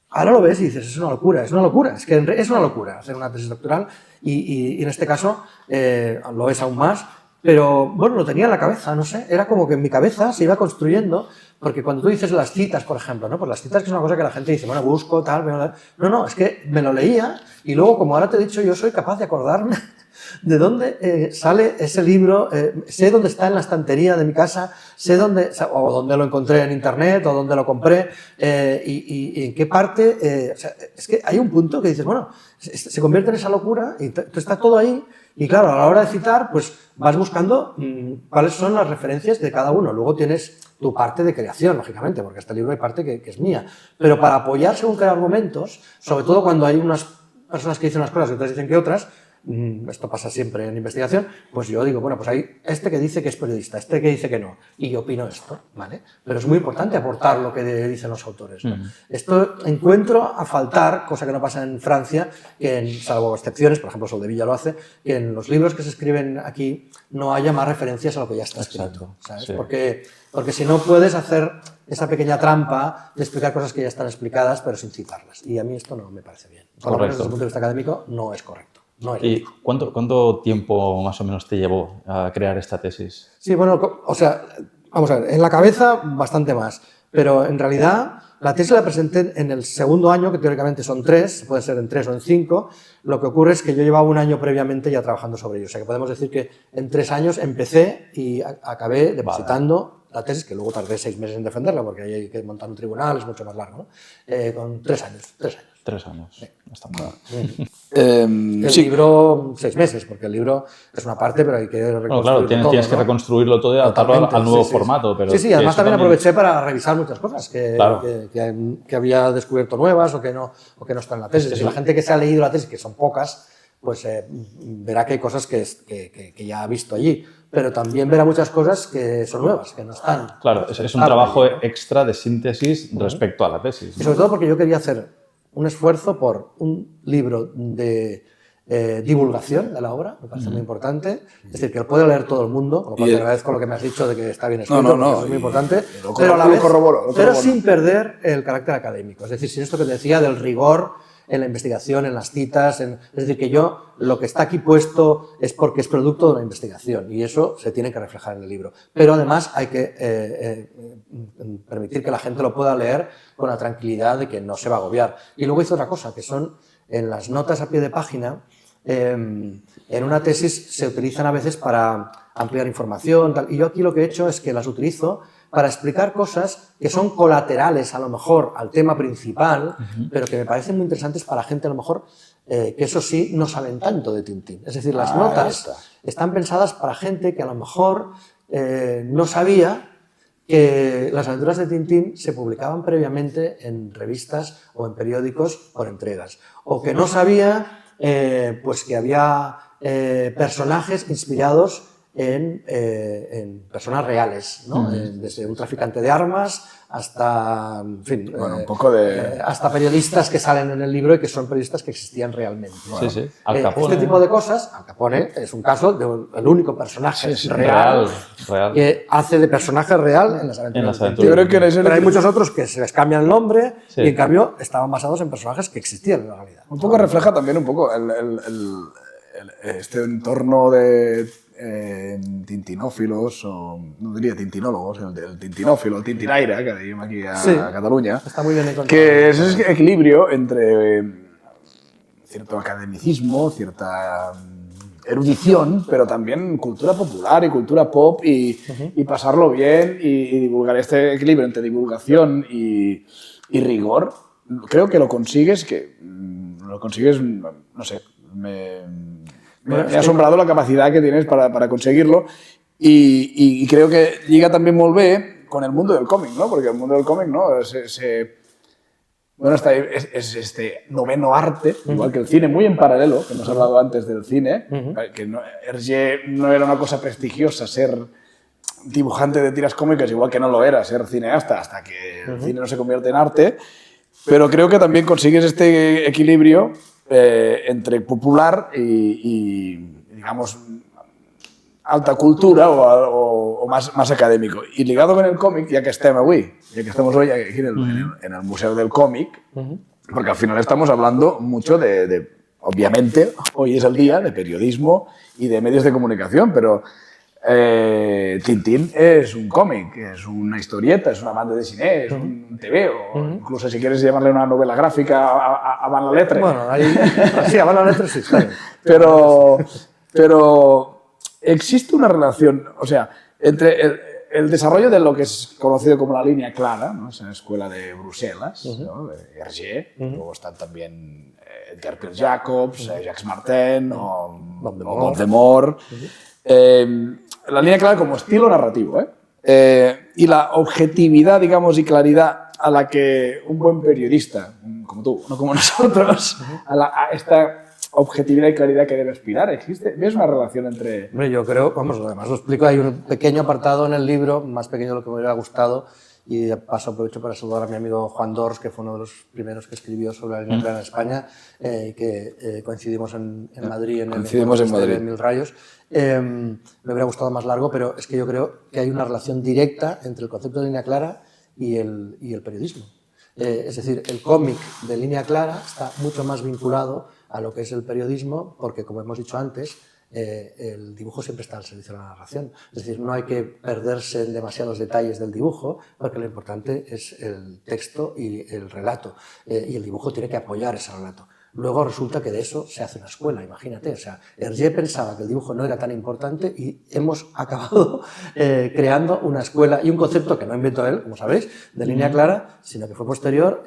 ahora lo ves y dices, es una locura, es una locura, es que es una locura hacer una tesis doctoral y en este caso lo es aún más, pero bueno, lo tenía en la cabeza, no sé, era como que en mi cabeza se iba construyendo, porque cuando tú dices las citas, por ejemplo, ¿no? Pues las citas que es una cosa que la gente dice, bueno, busco, tal, no, es que me lo leía y luego, como ahora te he dicho, yo soy capaz de acordarme de dónde sale ese libro, sé dónde está en la estantería de mi casa, sé dónde, o dónde lo encontré en internet, o dónde lo compré, y en qué parte. O sea, es que hay un punto que dices, bueno, se convierte en esa locura y está todo ahí, y claro, a la hora de citar, pues vas buscando cuáles son las referencias de cada uno. Luego tienes tu parte de creación, lógicamente, porque este libro hay parte que es mía, pero para apoyar según qué argumentos, sobre todo cuando hay unas personas que dicen unas cosas y otras dicen que otras, esto pasa siempre en investigación, pues yo digo, bueno, pues hay este que dice que es periodista, este que dice que no, y yo opino esto, ¿vale? Pero es muy importante aportar lo que dicen los autores, ¿no? Esto encuentro a faltar, cosa que no pasa en Francia, que salvo excepciones, por ejemplo Soldevilla lo hace, que en los libros que se escriben aquí no haya más referencias a lo que ya está escrito, ¿sabes? Sí. Porque si no puedes hacer esa pequeña trampa de explicar cosas que ya están explicadas, pero sin citarlas. Y a mí esto no me parece bien. Por lo menos desde el punto de vista académico no es correcto. ¿Y cuánto tiempo más o menos te llevó a crear esta tesis? Sí, bueno, o sea, vamos a ver, en la cabeza bastante más, pero en realidad la tesis la presenté en el segundo año, que teóricamente son 3, puede ser en 3 o en 5. Lo que ocurre es que yo llevaba un año previamente ya trabajando sobre ello, o sea que podemos decir que en 3 años empecé y acabé depositando la tesis, que luego tardé 6 meses en defenderla, porque ahí hay que montar un tribunal, es mucho más largo, ¿no? Con 3 años. 3 años. Sí. Está mal. El libro, 6 meses, porque el libro es una parte, pero hay que reconstruirlo claro, tienes que reconstruirlo todo y adaptarlo al nuevo formato. Pero sí, además también aproveché para revisar muchas cosas que había descubierto nuevas o que no están en la tesis. La gente que se ha leído la tesis, que son pocas, pues verá que hay cosas que ya ha visto allí, pero también verá muchas cosas que son nuevas, que no están. Claro, es un trabajo extra de síntesis respecto a la tesis, ¿no? Y sobre todo porque yo quería hacer un esfuerzo por un libro de divulgación de la obra, me parece muy importante, es decir, que lo puede leer todo el mundo, con lo cual te agradezco lo que me has dicho de que está bien escrito, eso es muy importante, pero a la vez, pero sin perder el carácter académico, es decir, sin esto que te decía del rigor en la investigación, en las citas, es decir, que yo lo que está aquí puesto es porque es producto de una investigación y eso se tiene que reflejar en el libro. Pero además hay que permitir que la gente lo pueda leer con la tranquilidad de que no se va a agobiar. Y luego hice otra cosa, que son en las notas a pie de página, en una tesis se utilizan a veces para ampliar información, tal, y yo aquí lo que he hecho es que las utilizo para explicar cosas que son colaterales a lo mejor al tema principal, pero que me parecen muy interesantes para gente a lo mejor que eso sí no saben tanto de Tintín. Es decir, las notas están pensadas para gente que a lo mejor no sabía que las aventuras de Tintín se publicaban previamente en revistas o en periódicos por entregas, o que no sabía pues que había personajes inspirados en personas reales, ¿no? Desde un traficante de armas hasta, en fin, bueno, un poco de... hasta periodistas que salen en el libro y que son periodistas que existían realmente. Sí, sí. Al Capone, este tipo de cosas, Al Capone es un caso del único personaje real que hace de personaje real en las aventuras. Yo creo que pero hay muchos otros que se les cambia el nombre y en cambio estaban basados en personajes que existían en la realidad. Un poco refleja también un poco este entorno de tintinófilos, o no diría tintinólogos, el tintinófilo, el tintinaire, que decimos aquí a Cataluña, está muy bien encontrado. Que es ese equilibrio entre cierto academicismo, cierta erudición, pero también cultura popular y cultura pop y pasarlo bien y divulgar este equilibrio entre divulgación y rigor. Creo que lo consigues, no sé, me ha asombrado la capacidad que tienes para conseguirlo y creo que llega también molt bé con el mundo del cómic, ¿no? Porque el mundo del cómic, ¿no? Bueno, es este noveno arte, igual que el cine, muy en paralelo, que hemos hablado antes del cine, que Hergé no era una cosa prestigiosa ser dibujante de tiras cómicas, igual que no lo era ser cineasta, hasta que el cine no se convierte en arte, pero creo que también consigues este equilibrio entre popular y, digamos, alta cultura o más académico. Y ligado con el còmic, ja que estem hoy aquí en el Museu del Còmic, Porque al final estamos hablando mucho obviamente, hoy es el día de periodismo y de medios de comunicación, pero Tintín es un cómic, es una historieta, es una banda de cine, es un TV, o incluso si quieres llamarle una novela gráfica a Van la Letra. Bueno, sí, a Van la Letra sí está bien. Pero existe una relación, o sea, entre el desarrollo de lo que es conocido como la línea clara, ¿no? Es en la escuela de Bruselas, ¿no? De Hergé, luego están también Edgar Pierre Jacobs, Jacques Martin o Voldemort. La línea clara como estilo narrativo, y la objetividad, digamos, y claridad a la que un buen periodista, como tú, no como nosotros, a esta objetividad y claridad que debe aspirar, ¿existe? ¿Ves una relación entre...? Hombre, yo creo, vamos, además lo explico, hay un pequeño apartado en el libro, más pequeño de lo que me hubiera gustado, y de paso aprovecho para saludar a mi amigo Juan Dors, que fue uno de los primeros que escribió sobre la línea clara en España, que coincidimos en Madrid, en Madrid. Mil Rayos. Me hubiera gustado más largo, pero es que yo creo que hay una relación directa entre el concepto de línea clara y el periodismo. Es decir, el cómic de línea clara está mucho más vinculado a lo que es el periodismo, porque, como hemos dicho antes, el dibujo siempre está al servicio de la narración. Es decir, no hay que perderse en demasiados detalles del dibujo, porque lo importante es el texto y el relato, y el dibujo tiene que apoyar ese relato. Luego resulta que de eso se hace una escuela, imagínate. O sea, Hergé pensaba que el dibujo no era tan importante y hemos acabado creando una escuela y un concepto que no inventó él, como sabéis, de línea clara, sino que fue posterior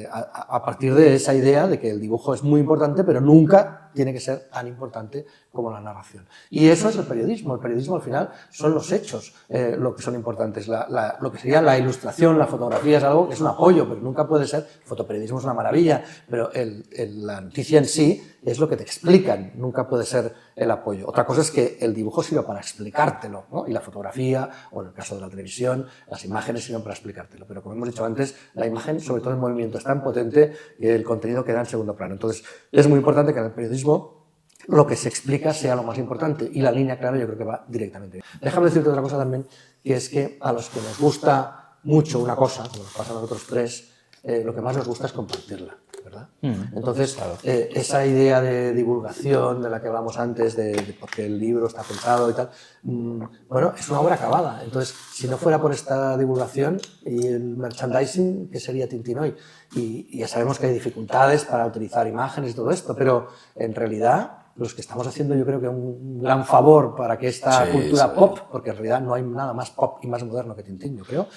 a partir de esa idea de que el dibujo es muy importante, pero nunca tiene que ser tan importante como la narración. Y eso es el periodismo. El periodismo, al final, son los hechos lo que son importantes. Lo que sería la ilustración, la fotografía es algo que es un apoyo, pero nunca puede ser. El fotoperiodismo es una maravilla, pero la noticia en sí es lo que te explican, nunca puede ser el apoyo. Otra cosa es que el dibujo sirva para explicártelo, ¿no? Y la fotografía, o en el caso de la televisión, las imágenes sirven para explicártelo. Pero como hemos dicho antes, la imagen, sobre todo en movimiento, es tan potente que el contenido queda en segundo plano. Entonces, es muy importante que en el periodismo lo que se explica sea lo más importante, y la línea clara yo creo que va directamente. Déjame decirte otra cosa también, que es que a los que nos gusta mucho una cosa, como nos pasa a nosotros tres, lo que más nos gusta es compartirla, ¿verdad? Entonces, esa idea de divulgación de la que hablamos antes, de por qué el libro está pensado y tal, bueno, es una obra acabada. Entonces, si no fuera por esta divulgación y el merchandising, ¿qué sería Tintín hoy? Y ya sabemos que hay dificultades para utilizar imágenes y todo esto, pero en realidad los que estamos haciendo, yo creo que un gran favor para que esta cultura pop, porque en realidad no hay nada más pop y más moderno que Tintín, yo creo,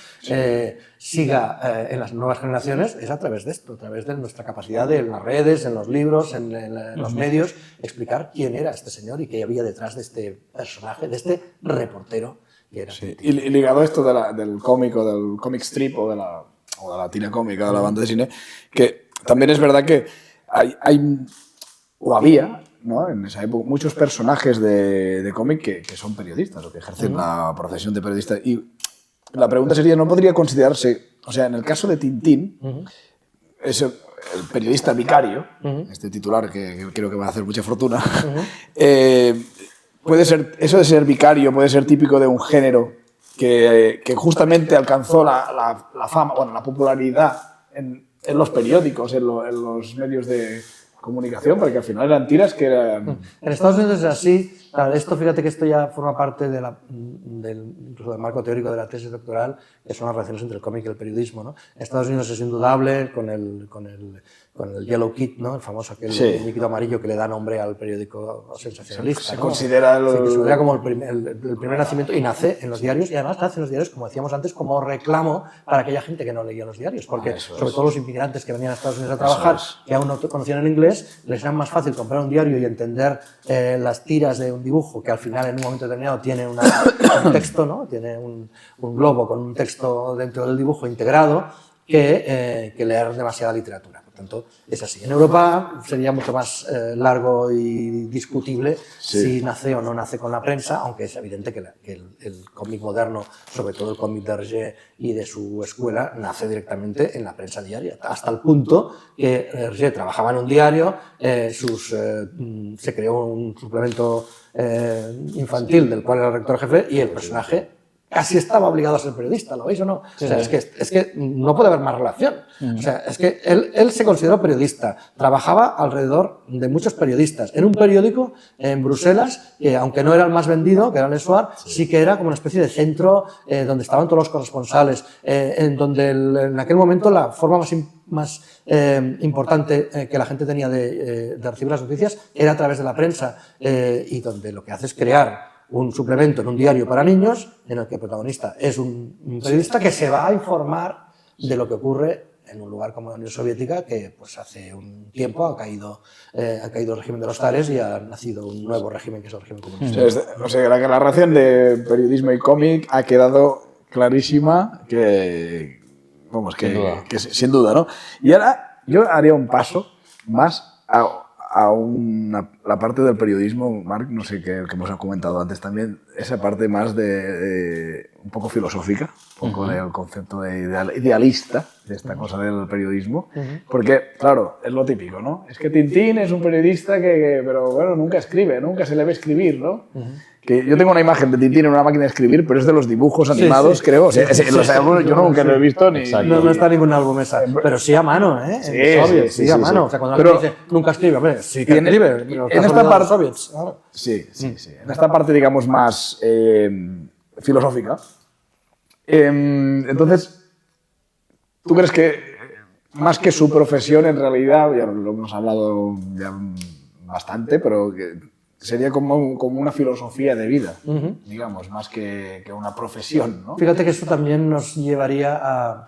siga en las nuevas generaciones, es a través de esto, a través de nuestra capacidad de en las redes, en los libros, en los medios, explicar quién era este señor y qué había detrás de este personaje, de este reportero que era Tintín. Y ligado a esto del cómic o del comic strip o de la tira cómica de la banda de cine, que también es verdad que hay o había, ¿no?, en esa época, muchos personajes de cómic que son periodistas o que ejercen la profesión de periodista. Y la pregunta sería, ¿no podría considerarse, o sea, en el caso de Tintín, es el periodista vicario, este titular que creo que va a hacer mucha fortuna, puede ser, eso de ser vicario puede ser típico de un género que justamente alcanzó la fama, bueno, la popularidad en los periódicos, en los medios de comunicación, porque al final eran tiras que eran... En Estados Unidos es así. Claro, esto, fíjate que esto ya forma parte incluso del marco teórico de la tesis doctoral, que son las relaciones entre el cómic y el periodismo, ¿no? En Estados Unidos es indudable con el Yellow Kid, ¿no?, el famoso aquel líquido amarillo que le da nombre al periódico sensacionalista. Se ¿no? considera se considera como el primer nacimiento, y nace en los diarios, y además nace en los diarios, como decíamos antes, como reclamo para aquella gente que no leía los diarios, porque sobre todo los inmigrantes que venían a Estados Unidos a trabajar, que aún no conocían el inglés, les era más fácil comprar un diario y entender las tiras de un dibujo que al final en un momento determinado tiene un texto, ¿no?, tiene un globo con un texto dentro del dibujo integrado, que leer demasiada literatura. Por tanto, es así. En Europa sería mucho más largo y discutible si nace o no nace con la prensa, aunque es evidente que el cómic moderno, sobre todo el cómic de Hergé y de su escuela, nace directamente en la prensa diaria, hasta el punto que Hergé trabajaba en un diario, se creó un suplemento infantil del cual era el rector jefe, y el personaje casi estaba obligado a ser periodista, ¿lo veis o no? Sí, o sea, sí. es que no puede haber más relación. O sea, es que él se consideró periodista, trabajaba alrededor de muchos periodistas, en un periódico en Bruselas, que aunque no era el más vendido, que era el Soir, sí que era como una especie de centro donde estaban todos los corresponsales, en donde en aquel momento la forma más importante que la gente tenía de recibir las noticias era a través de la prensa, y donde lo que hace es crear un suplemento en un diario para niños en el que el protagonista es un periodista que se va a informar de lo que ocurre en un lugar como la Unión Soviética, que pues hace un tiempo ha caído el régimen de los zares y ha nacido un nuevo régimen, que es el régimen comunista. O sea, la relación de periodismo y cómic ha quedado clarísima, que vamos, Sin duda. que sin duda, ¿no? Y ahora yo haría un paso más a la parte del periodismo, Marc, no sé, que hemos comentado antes también, esa parte más de un poco filosófica, un poco del concepto de idealista de esta cosa del periodismo, porque, claro, es lo típico, ¿no? Es que Tintín es un periodista pero bueno, nunca escribe, nunca se le ve escribir, ¿no? Que yo tengo una imagen de Tintín en una máquina de escribir, pero es de los dibujos animados, creo. O sea, yo nunca lo he visto ni... No está en ningún álbum esa. Pero sí a mano, ¿eh? Sí, a mano. O sea, cuando la gente dice, nunca escribe, hombre, sí que escribe. En esta parte... soviets. Sí. En esta parte, digamos, más filosófica. Entonces, ¿tú crees que más que su profesión, en realidad, ya lo hemos hablado ya bastante, pero que sería como una filosofía de vida, digamos, más que una profesión, ¿no? Fíjate que esto también nos llevaría a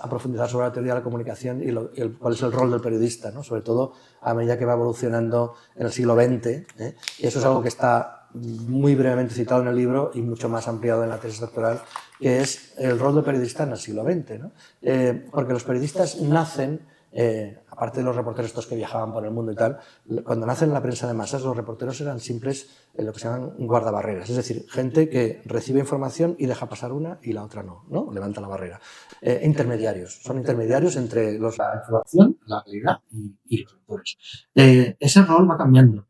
profundizar sobre la teoría de la comunicación y cuál es el rol del periodista, ¿no? Sobre todo a medida que va evolucionando en el siglo XX, y eso es algo que está muy brevemente citado en el libro y mucho más ampliado en la tesis doctoral, que es el rol del periodista en el siglo XX, ¿no? Porque los periodistas nacen, aparte de los reporteros estos que viajaban por el mundo y tal, cuando nacen en la prensa de masas, los reporteros eran simples, lo que se llaman guardabarreras, es decir, gente que recibe información y deja pasar una y la otra no, levanta la barrera. Intermediarios, son intermediarios entre la información, la realidad y los lectores. Ese rol va cambiando.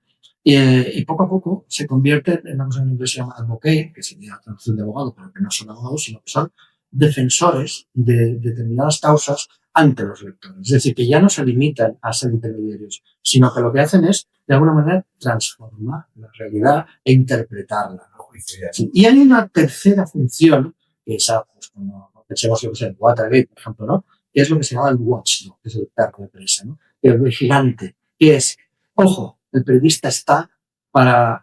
Y poco a poco se convierte en una cosa que en inglés se llama advocate, que sería la traducción de abogado, pero que no son abogados, sino que son defensores de determinadas causas ante los lectores. Es decir, que ya no se limitan a ser intermediarios, sino que lo que hacen es, de alguna manera, transformar la realidad e interpretarla. Sí. Y hay una tercera función, que es, pues, cuando pensemos en Watergate, por ejemplo, ¿no? Que es lo que se llama el watchdog, que es el perro de presa, ¿no? El vigilante, que es, ojo, el periodista está para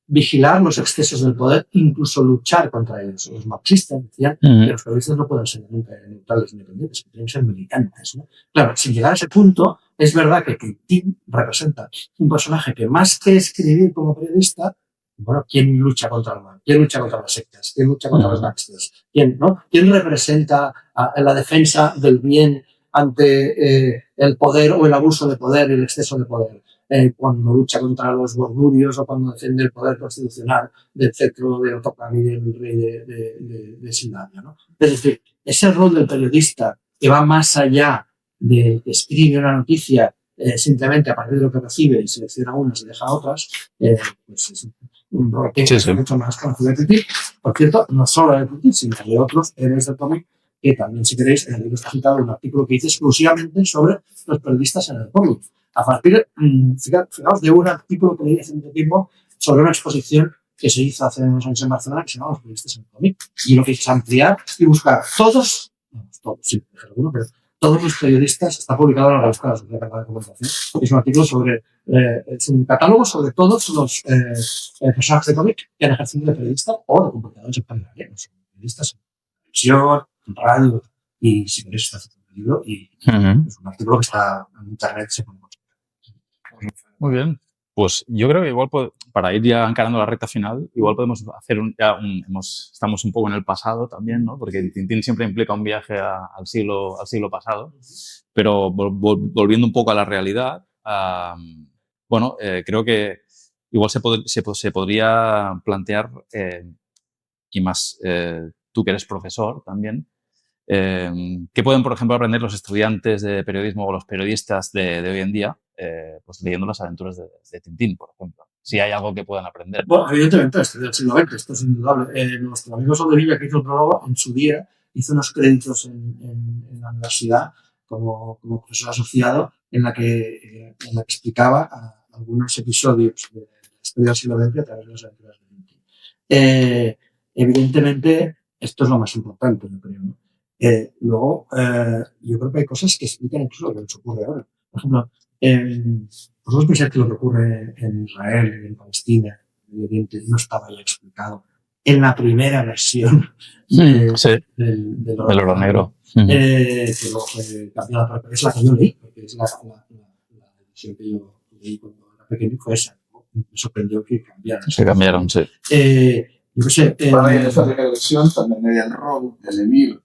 vigilar los excesos del poder, incluso luchar contra ellos. Los marxistas decían que los periodistas no pueden ser nunca neutrales ni independientes, que tienen que ser militantes, ¿no? Claro, sin llegar a ese punto, es verdad que Tintín representa un personaje que más que escribir como periodista, bueno, ¿quién lucha contra el mal? ¿Quién lucha contra las sectas? ¿Quién lucha contra los gangsters? ¿Quién representa la defensa del bien ante el poder o el abuso de poder y el exceso de poder? Cuando lucha contra los bordurios o cuando defiende el poder constitucional del cetro de Otokan y del rey de Sildavia, ¿no? Es decir, ese rol del periodista que va más allá de que escribe una noticia simplemente a partir de lo que recibe y selecciona unas y deja otras, pues es un rol que es mucho más conocido de Tintín. Por cierto, no solo de Tintín, sino de otros héroes del cómic, que también, si queréis, en el libro está citado un artículo que dice exclusivamente sobre los periodistas en el cómic. A partir, fijaos, de un artículo que leí hace mucho tiempo sobre una exposición que se hizo hace unos años en Barcelona que se llama Los periodistas en el cómic. Y lo que hice es ampliar y buscar todos, sí, alguno, pero todos los periodistas, está publicado en la revista de la Sociedad Catalana de Comunicación. Es un artículo sobre, es un catálogo sobre todos los personajes de cómic que han ejercido de periodista o de comunicadores en general. Son periodistas en televisión, en radio, y si queréis está haciendo un libro y es un artículo que está en internet, se puede encontrar. Muy bien. Pues yo creo que igual, para ir ya encarando la recta final, igual podemos hacer estamos un poco en el pasado también, ¿no? Porque Tintín siempre implica un viaje al siglo pasado, pero volviendo un poco a la realidad, bueno, creo que igual se podría plantear, y más tú que eres profesor también, ¿qué pueden, por ejemplo, aprender los estudiantes de periodismo o los periodistas de hoy en día, pues leyendo las aventuras de Tintín, por ejemplo? si hay algo que puedan aprender. Bueno, evidentemente, esto del siglo XX, esto es indudable. Nuestro amigo Soldevilla, que hizo el prólogo, en su día hizo unos créditos en la universidad como profesor asociado en la que explicaba algunos episodios de la historia del siglo XX a través de las aventuras de Tintín. Evidentemente, esto es lo más importante, yo creo, ¿no? Luego, yo creo que hay cosas que explican incluso lo que nos ocurre ahora. Por ejemplo, vosotros pensáis que lo que ocurre en Israel, en Palestina, en Medio Oriente, no estaba ya explicado en la primera versión del Oro Negro. Que luego fue cambiada, es la que yo leí, porque es la edición que yo leí cuando era pequeño, fue esa. Me sorprendió que cambiaran. Se cambiaron, sí. Yo qué sé. Para esta versión también hay el rol del emir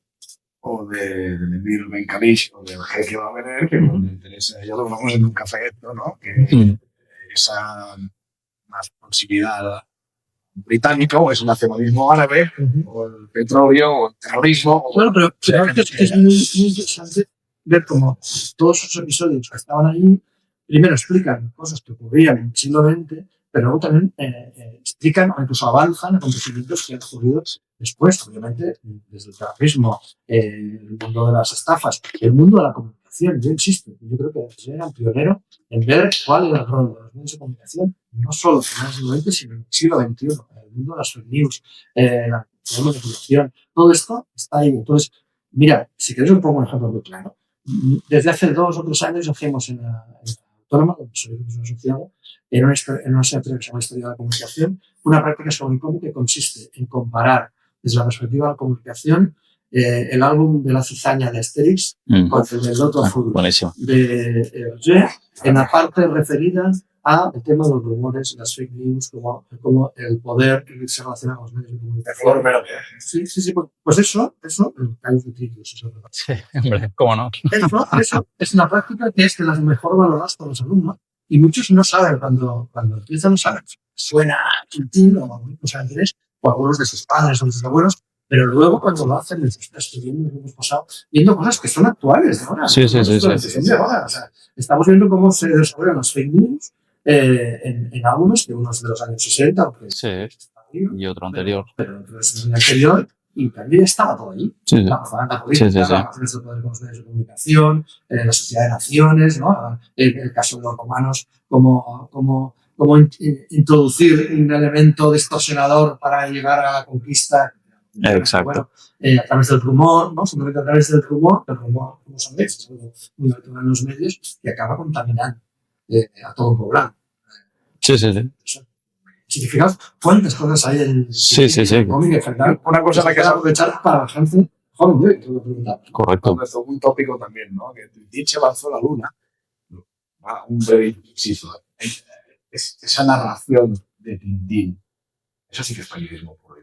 o del emir Ben Kalish o del jeque va a venir, que nos interesa. Ya lo hablamos en un café, ¿no? Que esa más proximidad británica o es el nacionalismo árabe o el petróleo o el terrorismo. Bueno, pero es muy interesante ver cómo todos esos episodios que estaban allí primero explican cosas que ocurrían en el siglo XX, pero luego también explican o incluso avanzan acontecimientos que han ocurrido después, obviamente, desde el terrorismo, el mundo de las estafas, el mundo de la comunicación. Yo insisto, yo creo que era pionero en ver cuál era el rol de los medios de comunicación, no solo en el siglo XX, sino en el siglo XXI, el mundo de las fake news, la manipulación, todo esto está ahí. Entonces, mira, si queréis os pongo un ejemplo muy claro. Desde hace 2 o 3 años hacemos en la Autónoma, donde soy asociado, en una serie que se llama Historia de la Comunicación, una práctica sobre el cómic que consiste en comparar desde la perspectiva de la comunicación el álbum de la cizaña de Asterix con el del Loto Azul de Hergé, en la parte referida al tema de los rumores, las fake news, como el poder que se relaciona con los medios de comunicación. Sí, pues eso, Carlos de Triclos, eso es verdad. Sí, hombre, ¿cómo no? Eso es una práctica que es de las mejor valoradas por los alumnos y muchos no saben cuando empiezan, no saben. Suena Tintín o interés, o algunos de sus padres o de sus abuelos, pero luego cuando lo hacen les está estudiando lo que hemos pasado, viendo cosas que son actuales de ahora. Sí. O sea, estamos viendo cómo se desarrollan las fake news en álbumes, que uno es de los años 60, y otro anterior. Pero otro es el anterior, y también estaba todo allí. La propaganda política, las relaciones de poder con los medios de comunicación, la sociedad de naciones, ¿no? El caso de los romanos, como introducir un elemento distorsionador para llegar a la conquista. Exacto. Bueno, a través del rumor, ¿no? Simplemente a través del rumor, como sabéis, es algo muy habitual en los medios, que acaba contaminando a todo un poblado. Sí. Si te fijas, ¿cuántas cosas hay en el cómic? Una cosa en la que se aprovechar para la gente joven de hoy, te voy a preguntar. Correcto. Un tópico también, ¿no? Que Tintín se lanzó a la luna. Un breve inciso. Esa narración de Tintín, eso sí que es periodismo puro.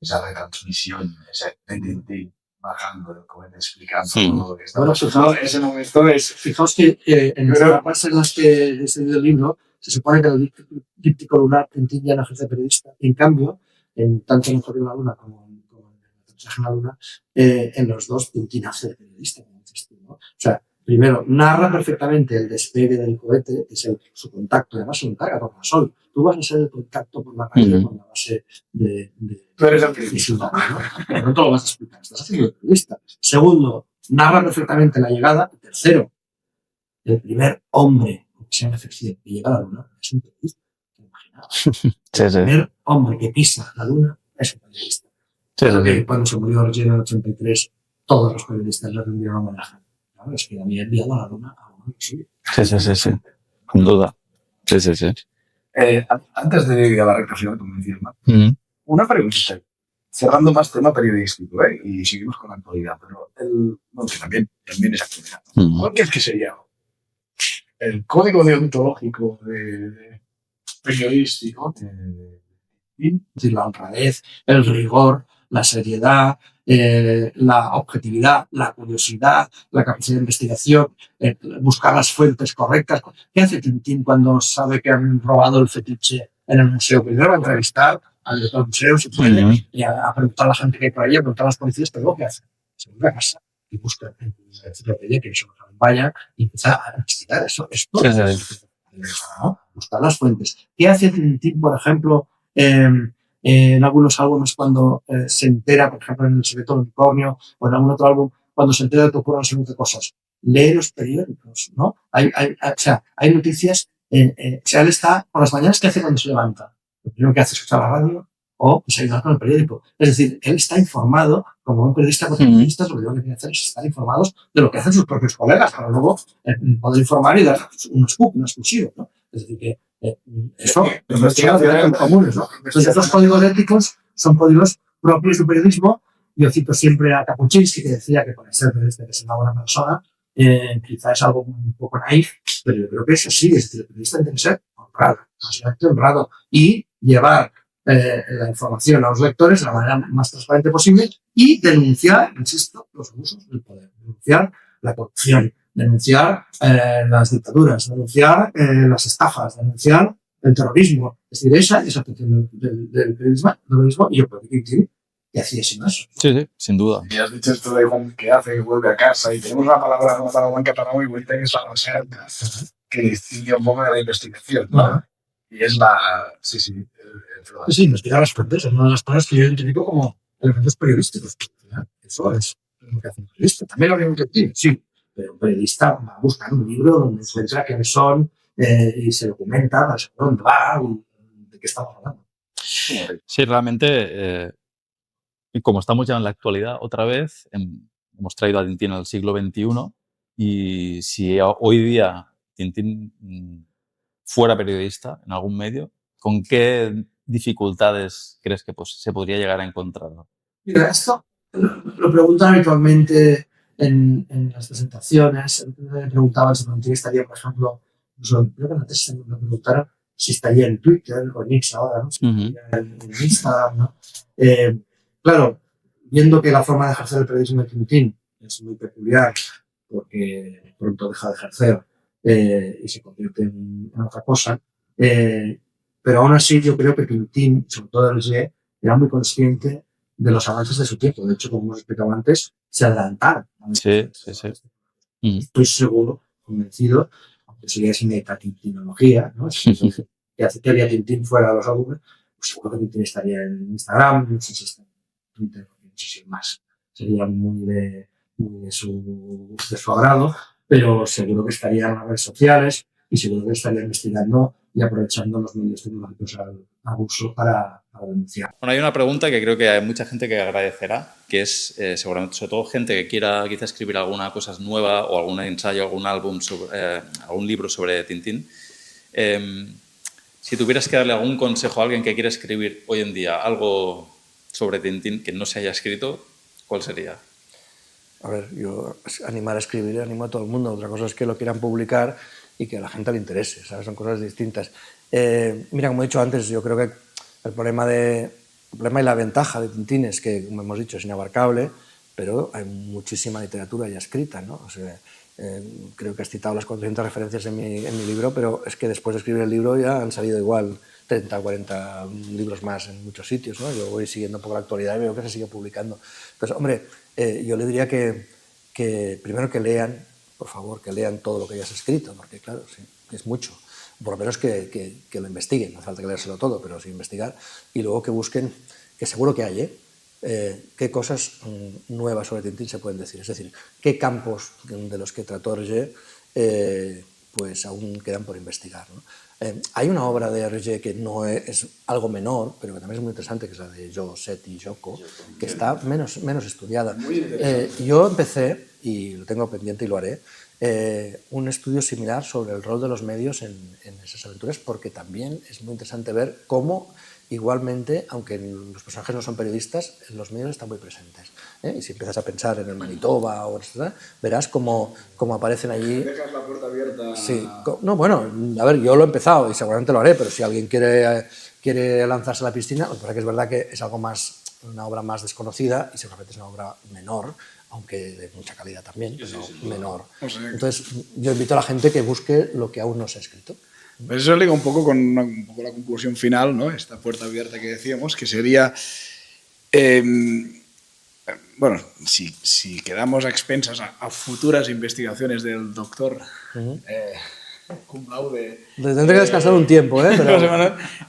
Esa retransmisión, ese Tintín bajando del cohete explicando todo lo que está pasando. Ese momento es... Fijaos que en las partes en las que he escrito el libro, se supone que el díptico lunar Tintín ya no ejerce periodista. En cambio, tanto en el Correo de la Luna como en el Aterrizaje en la Luna, en los dos Tintín hace de periodista, como dices tú, ¿no? O sea, primero, narra perfectamente el despegue del cohete, que es su contacto, además se encarga por la Sol. Tú vas a ser el contacto por la calle con la base de Tú eres el periodista, ¿no? Pero no te lo vas a explicar, estás haciendo el periodista. Segundo, narra perfectamente la llegada. Tercero, el primer hombre, aunque sea una ficción, que llega a la Luna, es un periodista. ¿Te imaginas? El primer hombre que pisa la Luna es un periodista. Porque cuando se murió Roger en el 83, todos los periodistas le rindieron homenaje. Claro, es que había enviado a la Luna a uno de los suyos. Sí. Sin duda. Sí. Antes de ir a la recta final, como decías, ¿no? Una pregunta, cerrando más tema periodístico, y seguimos con la actualidad, pero que también es actualidad. ¿Cuál crees que sería el código deontológico periodístico de la honradez, el rigor, la seriedad, la objetividad, la curiosidad, la capacidad de investigación, buscar las fuentes correctas? ¿Qué hace Tintín cuando sabe que han robado el fetiche en el museo? Primero va a entrevistar al director del museo, si puede, y a preguntar a la gente que hay por ahí, a preguntar a las policías, pero luego ¿qué hace? Se vuelve a casa y busca en la enciclopedia que eso vaya y empieza a investigar eso. Esto ¿no? buscar las fuentes. ¿Qué hace Tintín, por ejemplo, en algunos álbumes cuando se entera, por ejemplo, en El secreto del unicornio o en algún otro álbum, cuando se entera de que ocurren una serie de cosas? Lee los periódicos, ¿no? O sea, hay noticias. O sea, él está por las mañanas, ¿qué hace cuando se levanta? Lo primero que hace es escuchar la radio o desayunar con el periódico. Es decir, él está informado, como un periodista, porque los periodistas lo primero que tienen que hacer es estar informados de lo que hacen sus propios colegas, para luego poder informar y dar un scoop, un exclusivo, ¿no? Es decir, que eso son comunes, ¿no? Entonces, esos códigos éticos son códigos propios del periodismo. Yo cito siempre a Kapuczynski, que decía que para ser periodista que es una buena persona, quizá es algo un poco naif, pero yo creo que eso sí, es decir, el periodista tiene que ser honrado, absolutamente honrado, y llevar la información a los lectores de la manera más transparente posible y denunciar, insisto, los abusos del poder, denunciar la corrupción, denunciar las dictaduras, denunciar las estafas, denunciar el terrorismo. Es decir, esa es la función del periodismo, y yo creo que Tintín que hacía sin eso. Sí, sí, sin duda. Y has dicho esto de que hace, que vuelve a casa, y tenemos una palabra en catalán muy bonita que es la recerca, que distingue un poco de la investigación, ¿no? Y es la... Sí, investigar las fuentes, es una de las cosas que yo identifico como elementos periodísticos. Eso es lo que hace un periodista. También lo mismo que Tintín, sí, pero un periodista va a buscar un libro donde encuentra quiénes son y se documenta para saber dónde va y de qué estamos hablando. Sí, realmente, y como estamos ya en la actualidad, otra vez hemos traído a Tintín al siglo XXI, y si hoy día Tintín fuera periodista en algún medio, ¿con qué dificultades crees que se podría llegar a encontrar? Mira, esto lo preguntan habitualmente en las presentaciones. Me preguntaban si Tintín estaría, por ejemplo, creo que en la tesis me preguntaron si estaría en Twitter o en X ahora, ¿no? Si estaría en Instagram, ¿no? Claro, viendo que la forma de ejercer el periodismo de Tintín es muy peculiar, porque pronto deja de ejercer y se convierte en otra cosa, pero aún así yo creo que Tintín, sobre todo Hergé, era muy consciente de los avances de su tiempo. De hecho, como hemos explicado antes, se adelantaron. Sí. Estoy seguro, convencido, aunque sería sin metatintinología, ¿no? Que hace que Tintín fuera de los álbumes, pues seguro que Tintín estaría en Instagram, no sé si está en Twitter, no sé si más. Sería muy de su agrado, pero seguro que estaría en las redes sociales y seguro que estaría investigando y aprovechando los medios tecnológicos al abuso para denunciar. Bueno, hay una pregunta que creo que hay mucha gente que agradecerá, que es seguramente, sobre todo, gente que quiera quizá escribir alguna cosa nueva o algún ensayo, algún álbum, algún libro sobre Tintín. Si tuvieras que darle algún consejo a alguien que quiera escribir hoy en día algo sobre Tintín que no se haya escrito, ¿cuál sería? A ver, yo animar a escribir, animo a todo el mundo. Otra cosa es que lo quieran publicar y que a la gente le interese, ¿sabes? Son cosas distintas. Mira, como he dicho antes, yo creo que el problema y la ventaja de Tintín es que, como hemos dicho, es inabarcable, pero hay muchísima literatura ya escrita, ¿no? O sea, creo que has citado las 400 referencias en mi libro, pero es que después de escribir el libro ya han salido igual 30 o 40 libros más en muchos sitios, ¿no? Yo voy siguiendo un poco la actualidad y veo que se sigue publicando. Entonces, hombre, yo le diría que primero que lean, por favor, que lean todo lo que hayas escrito, porque claro, sí, es mucho. Por lo menos que lo investiguen, no hace falta que leérselo todo, pero sí investigar. Y luego que busquen, que seguro que hay, qué cosas nuevas sobre Tintín se pueden decir. Es decir, qué campos de los que trató Hergé pues aún quedan por investigar, ¿no? Hay una obra de Hergé que no es algo menor, pero que también es muy interesante, que es la de Jo, Set y Joko, que está menos estudiada. Yo empecé, y lo tengo pendiente y lo haré, un estudio similar sobre el rol de los medios en esas aventuras, porque también es muy interesante ver cómo, igualmente, aunque los personajes no son periodistas, los medios están muy presentes. Y si empiezas a pensar en el Manitoba o etc., verás cómo aparecen allí. Dejas la puerta abierta. Sí. No, bueno, a ver, yo lo he empezado y seguramente lo haré, pero si alguien quiere lanzarse a la piscina, lo que pasa es que es verdad que es algo más, una obra más desconocida y seguramente es una obra menor, aunque de mucha calidad también, pero menor. Entonces, yo invito a la gente que busque lo que aún no se ha escrito. Pues eso liga un poco con un poco la conclusión final, ¿no? Esta puerta abierta que decíamos, que sería, bueno, si quedamos a expensas a futuras investigaciones del doctor cum laude. Tendré que descansar un tiempo, ¿eh?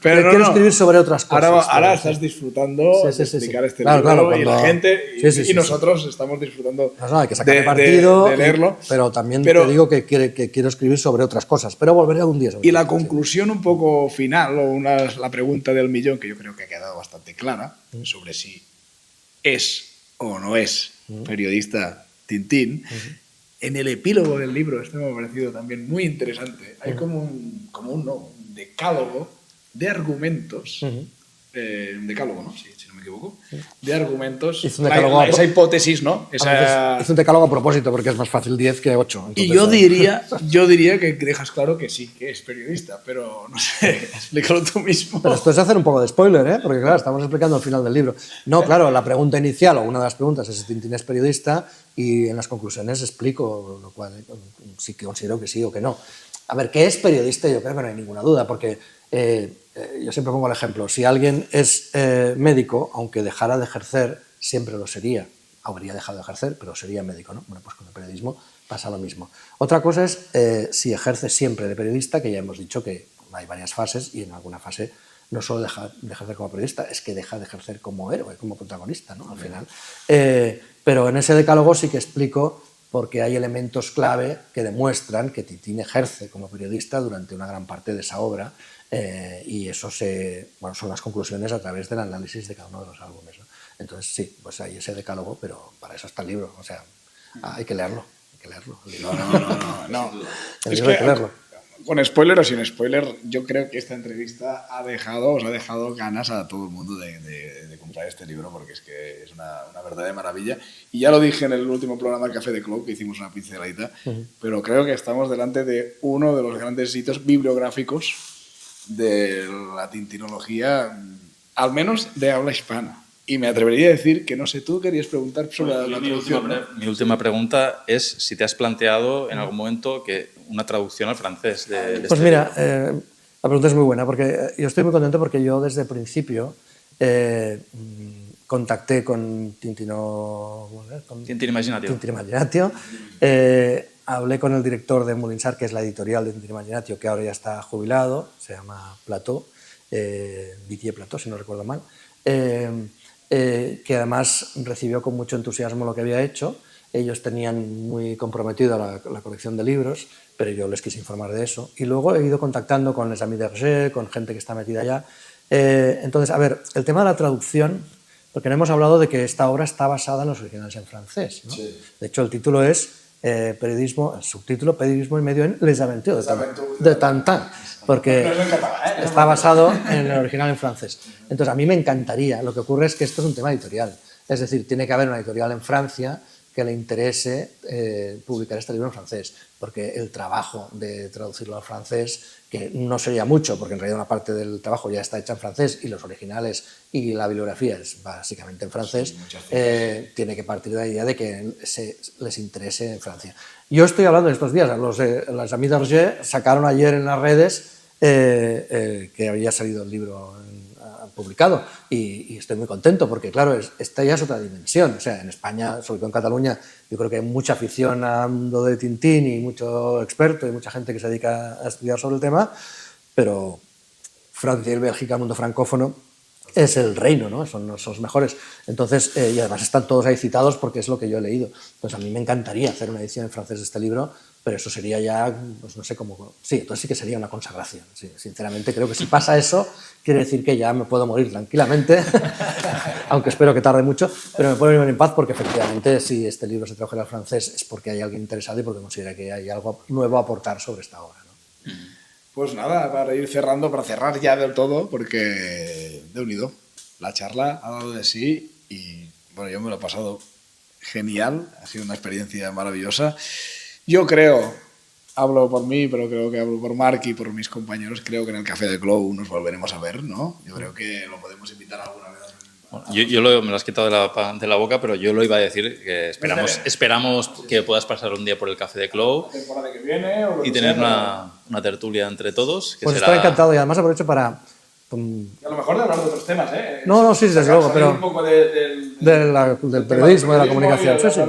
Pero quiero escribir sobre otras cosas. Ahora estás disfrutando de explicar este libro claro, y la gente y nosotros estamos disfrutando hay que sacar partido de leerlo. Pero también te digo que quiero escribir sobre otras cosas, pero volveré algún día sobre y la conclusión un poco final, o la pregunta del millón, que yo creo que ha quedado bastante clara, sobre si es o no es periodista Tintín. En el epílogo del libro, esto me ha parecido también muy interesante, hay como un decálogo de argumentos, un decálogo, ¿no? Si no me equivoco, de argumentos, esa hipótesis, ¿no? Es un decálogo a propósito, porque es más fácil 10 que 8. Y yo diría que dejas claro que sí, que es periodista, pero no sé, explícalo tú mismo. Pero esto es hacer un poco de spoiler, ¿eh? Porque claro, estamos explicando el final del libro. No, claro, la pregunta inicial, o una de las preguntas, es si Tintín es periodista, y en las conclusiones explico, lo cual sí que considero que sí o que no. A ver, ¿qué es periodista? Yo creo que no hay ninguna duda, porque yo siempre pongo el ejemplo. Si alguien es médico, aunque dejara de ejercer, siempre lo sería. Habría dejado de ejercer, pero sería médico, ¿no? Bueno, pues con el periodismo pasa lo mismo. Otra cosa es si ejerce siempre de periodista, que ya hemos dicho que hay varias fases, y en alguna fase no solo deja de ejercer como periodista, es que deja de ejercer como héroe, como protagonista, ¿no? Al final. Pero en ese decálogo sí que explico porque hay elementos clave que demuestran que Tintín ejerce como periodista durante una gran parte de esa obra, y eso son las conclusiones a través del análisis de cada uno de los álbumes, ¿no? Entonces sí, pues hay ese decálogo, pero para eso está el libro, o sea, hay que leerlo. No. Es que hay que leerlo. Con spoiler o sin spoiler, yo creo que esta entrevista os ha dejado ganas a todo el mundo de comprar este libro, porque es que es una verdadera maravilla. Y ya lo dije en el último programa del Café de Club, que hicimos una pinceladita, pero creo que estamos delante de uno de los grandes hitos bibliográficos de la tintinología, al menos de habla hispana. Y me atrevería a decir que, no sé, tú querías preguntar sobre la traducción. Mi última pregunta es si te has planteado en algún momento que una traducción al francés de Pues mira, la pregunta es muy buena, porque yo estoy muy contento porque yo desde el principio contacté con Tintín Imaginatio. Hablé con el director de Molinsart, que es la editorial de Tintín Imaginatio, que ahora ya está jubilado, se llama Plateau, Vitier Plateau, si no recuerdo mal. Que además recibió con mucho entusiasmo lo que había hecho. Ellos tenían muy comprometida la colección de libros, pero yo les quise informar de eso. Y luego he ido contactando con les Amis d'Hergé, con gente que está metida allá. Entonces, a ver, el tema de la traducción, porque no hemos hablado de que esta obra está basada en los originales en francés, ¿no? Sí. De hecho, el título es periodismo, el subtítulo, Periodismo y medio en Les Aventures de Tintín, porque está basado en el original en francés. Entonces, a mí me encantaría. Lo que ocurre es que esto es un tema editorial. Es decir, tiene que haber una editorial en Francia que le interese publicar este libro en francés, porque el trabajo de traducirlo al francés, que no sería mucho, porque en realidad una parte del trabajo ya está hecha en francés y los originales y la bibliografía es básicamente en francés, tiene que partir de la idea de que les interese en Francia. Yo estoy hablando de estos días, los Amis d'Hergé sacaron ayer en las redes que había salido el libro publicado, y estoy muy contento porque, claro, esta ya es otra dimensión. O sea, en España, sobre todo en Cataluña, yo creo que hay mucha afición a lo de Tintín y mucho experto y mucha gente que se dedica a estudiar sobre el tema, pero Francia y Bélgica, el mundo francófono, es el reino, ¿no? Son los mejores. Entonces, y además están todos ahí citados porque es lo que yo he leído. Entonces, a mí me encantaría hacer una edición en francés de este libro, pero eso sería ya, pues no sé cómo... Sí, entonces sí que sería una consagración. Sí, sinceramente, creo que si pasa eso, quiere decir que ya me puedo morir tranquilamente, aunque espero que tarde mucho, pero me puedo ir en paz porque efectivamente si este libro se tradujera al francés es porque hay alguien interesado y porque considera que hay algo nuevo a aportar sobre esta obra, ¿no? Pues nada, para ir cerrando, para cerrar ya del todo, porque de unido, la charla ha dado de sí y bueno, yo me lo he pasado genial, ha sido una experiencia maravillosa. Yo creo, hablo por mí, pero creo que hablo por Marc y por mis compañeros, creo que en el Café de Glow nos volveremos a ver, ¿no? Yo creo que lo podemos invitar alguna vez. Bueno, me lo has quitado de la boca, pero yo lo iba a decir, que esperamos que puedas pasar un día por el Café de Glow la temporada que viene, o y tener una tertulia entre todos. Que pues será... estaré encantado, y además aprovecho para... Y a lo mejor de hablar de otros temas, ¿eh? No, sí, desde luego, pero... Un poco del periodismo, de la comunicación. Sí, sí.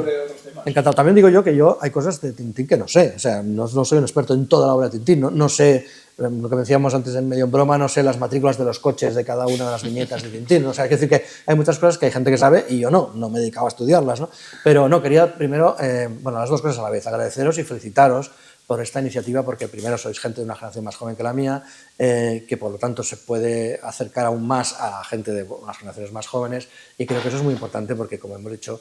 Encantado. También digo yo que hay cosas de Tintín que no sé. O sea, no soy un experto en toda la obra de Tintín. No sé, lo que decíamos antes en medio en broma, no sé las matrículas de los coches de cada una de las viñetas de Tintín. O sea, hay que decir que hay muchas cosas que hay gente que sabe y yo no me he dedicado a estudiarlas, ¿no? Pero no, quería primero, bueno, las dos cosas a la vez, agradeceros y felicitaros por esta iniciativa, porque primero sois gente de una generación más joven que la mía, que por lo tanto se puede acercar aún más a gente de unas generaciones más jóvenes, y creo que eso es muy importante porque, como hemos dicho,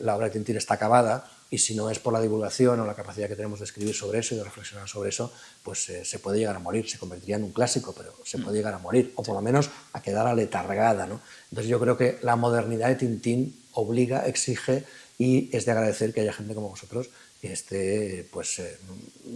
la obra de Tintín está acabada, y si no es por la divulgación o la capacidad que tenemos de escribir sobre eso y de reflexionar sobre eso, pues se puede llegar a morir, se convertiría en un clásico, pero se puede llegar a morir, o por lo menos a quedar aletargada, ¿no? Entonces yo creo que la modernidad de Tintín obliga, exige, y es de agradecer que haya gente como vosotros que esté pues,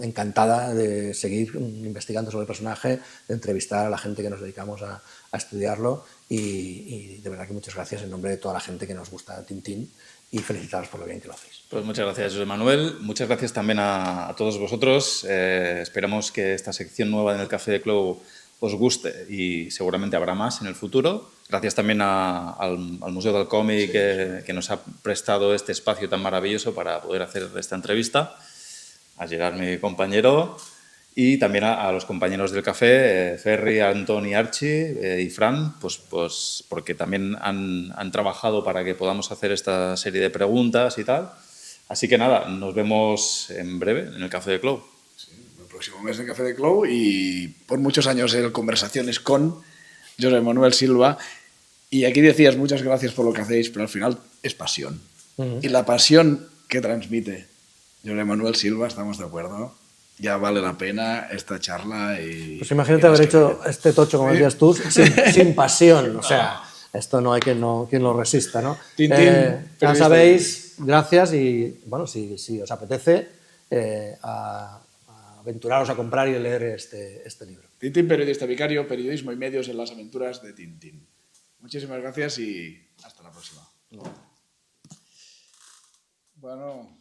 encantada de seguir investigando sobre el personaje, de entrevistar a la gente que nos dedicamos a estudiarlo, y de verdad que muchas gracias en nombre de toda la gente que nos gusta Tintín, y felicitaros por lo bien que lo hacéis. Pues muchas gracias, José Manuel. Muchas gracias también a todos vosotros. Esperamos que esta sección nueva en el Café de Clou os guste y seguramente habrá más en el futuro. Gracias también al Museo del Cómic que nos ha prestado este espacio tan maravilloso para poder hacer esta entrevista. A Gerard, mi compañero, y también a los compañeros del café, Ferri, Antón y Archie y Fran, pues porque también han trabajado para que podamos hacer esta serie de preguntas y tal. Así que nada, nos vemos en breve en el Café de Clou. Sí, el próximo mes en el Café de Clou, y por muchos años en Conversaciones con José Manuel Silva. Y aquí decías muchas gracias por lo que hacéis, pero al final es pasión. Y la pasión que transmite José Manuel Silva, ¿estamos de acuerdo? Ya vale la pena esta charla. Pues imagínate haber hecho este tocho, como decías tú, sin pasión. O sea, esto no hay quien lo resista, ¿no? Ya sabéis, gracias, y bueno, si os apetece, aventuraros a comprar y leer este libro. Tintín, periodista vicario, periodismo y medios en las aventuras de Tintín. Muchísimas gracias y hasta la próxima. Bueno.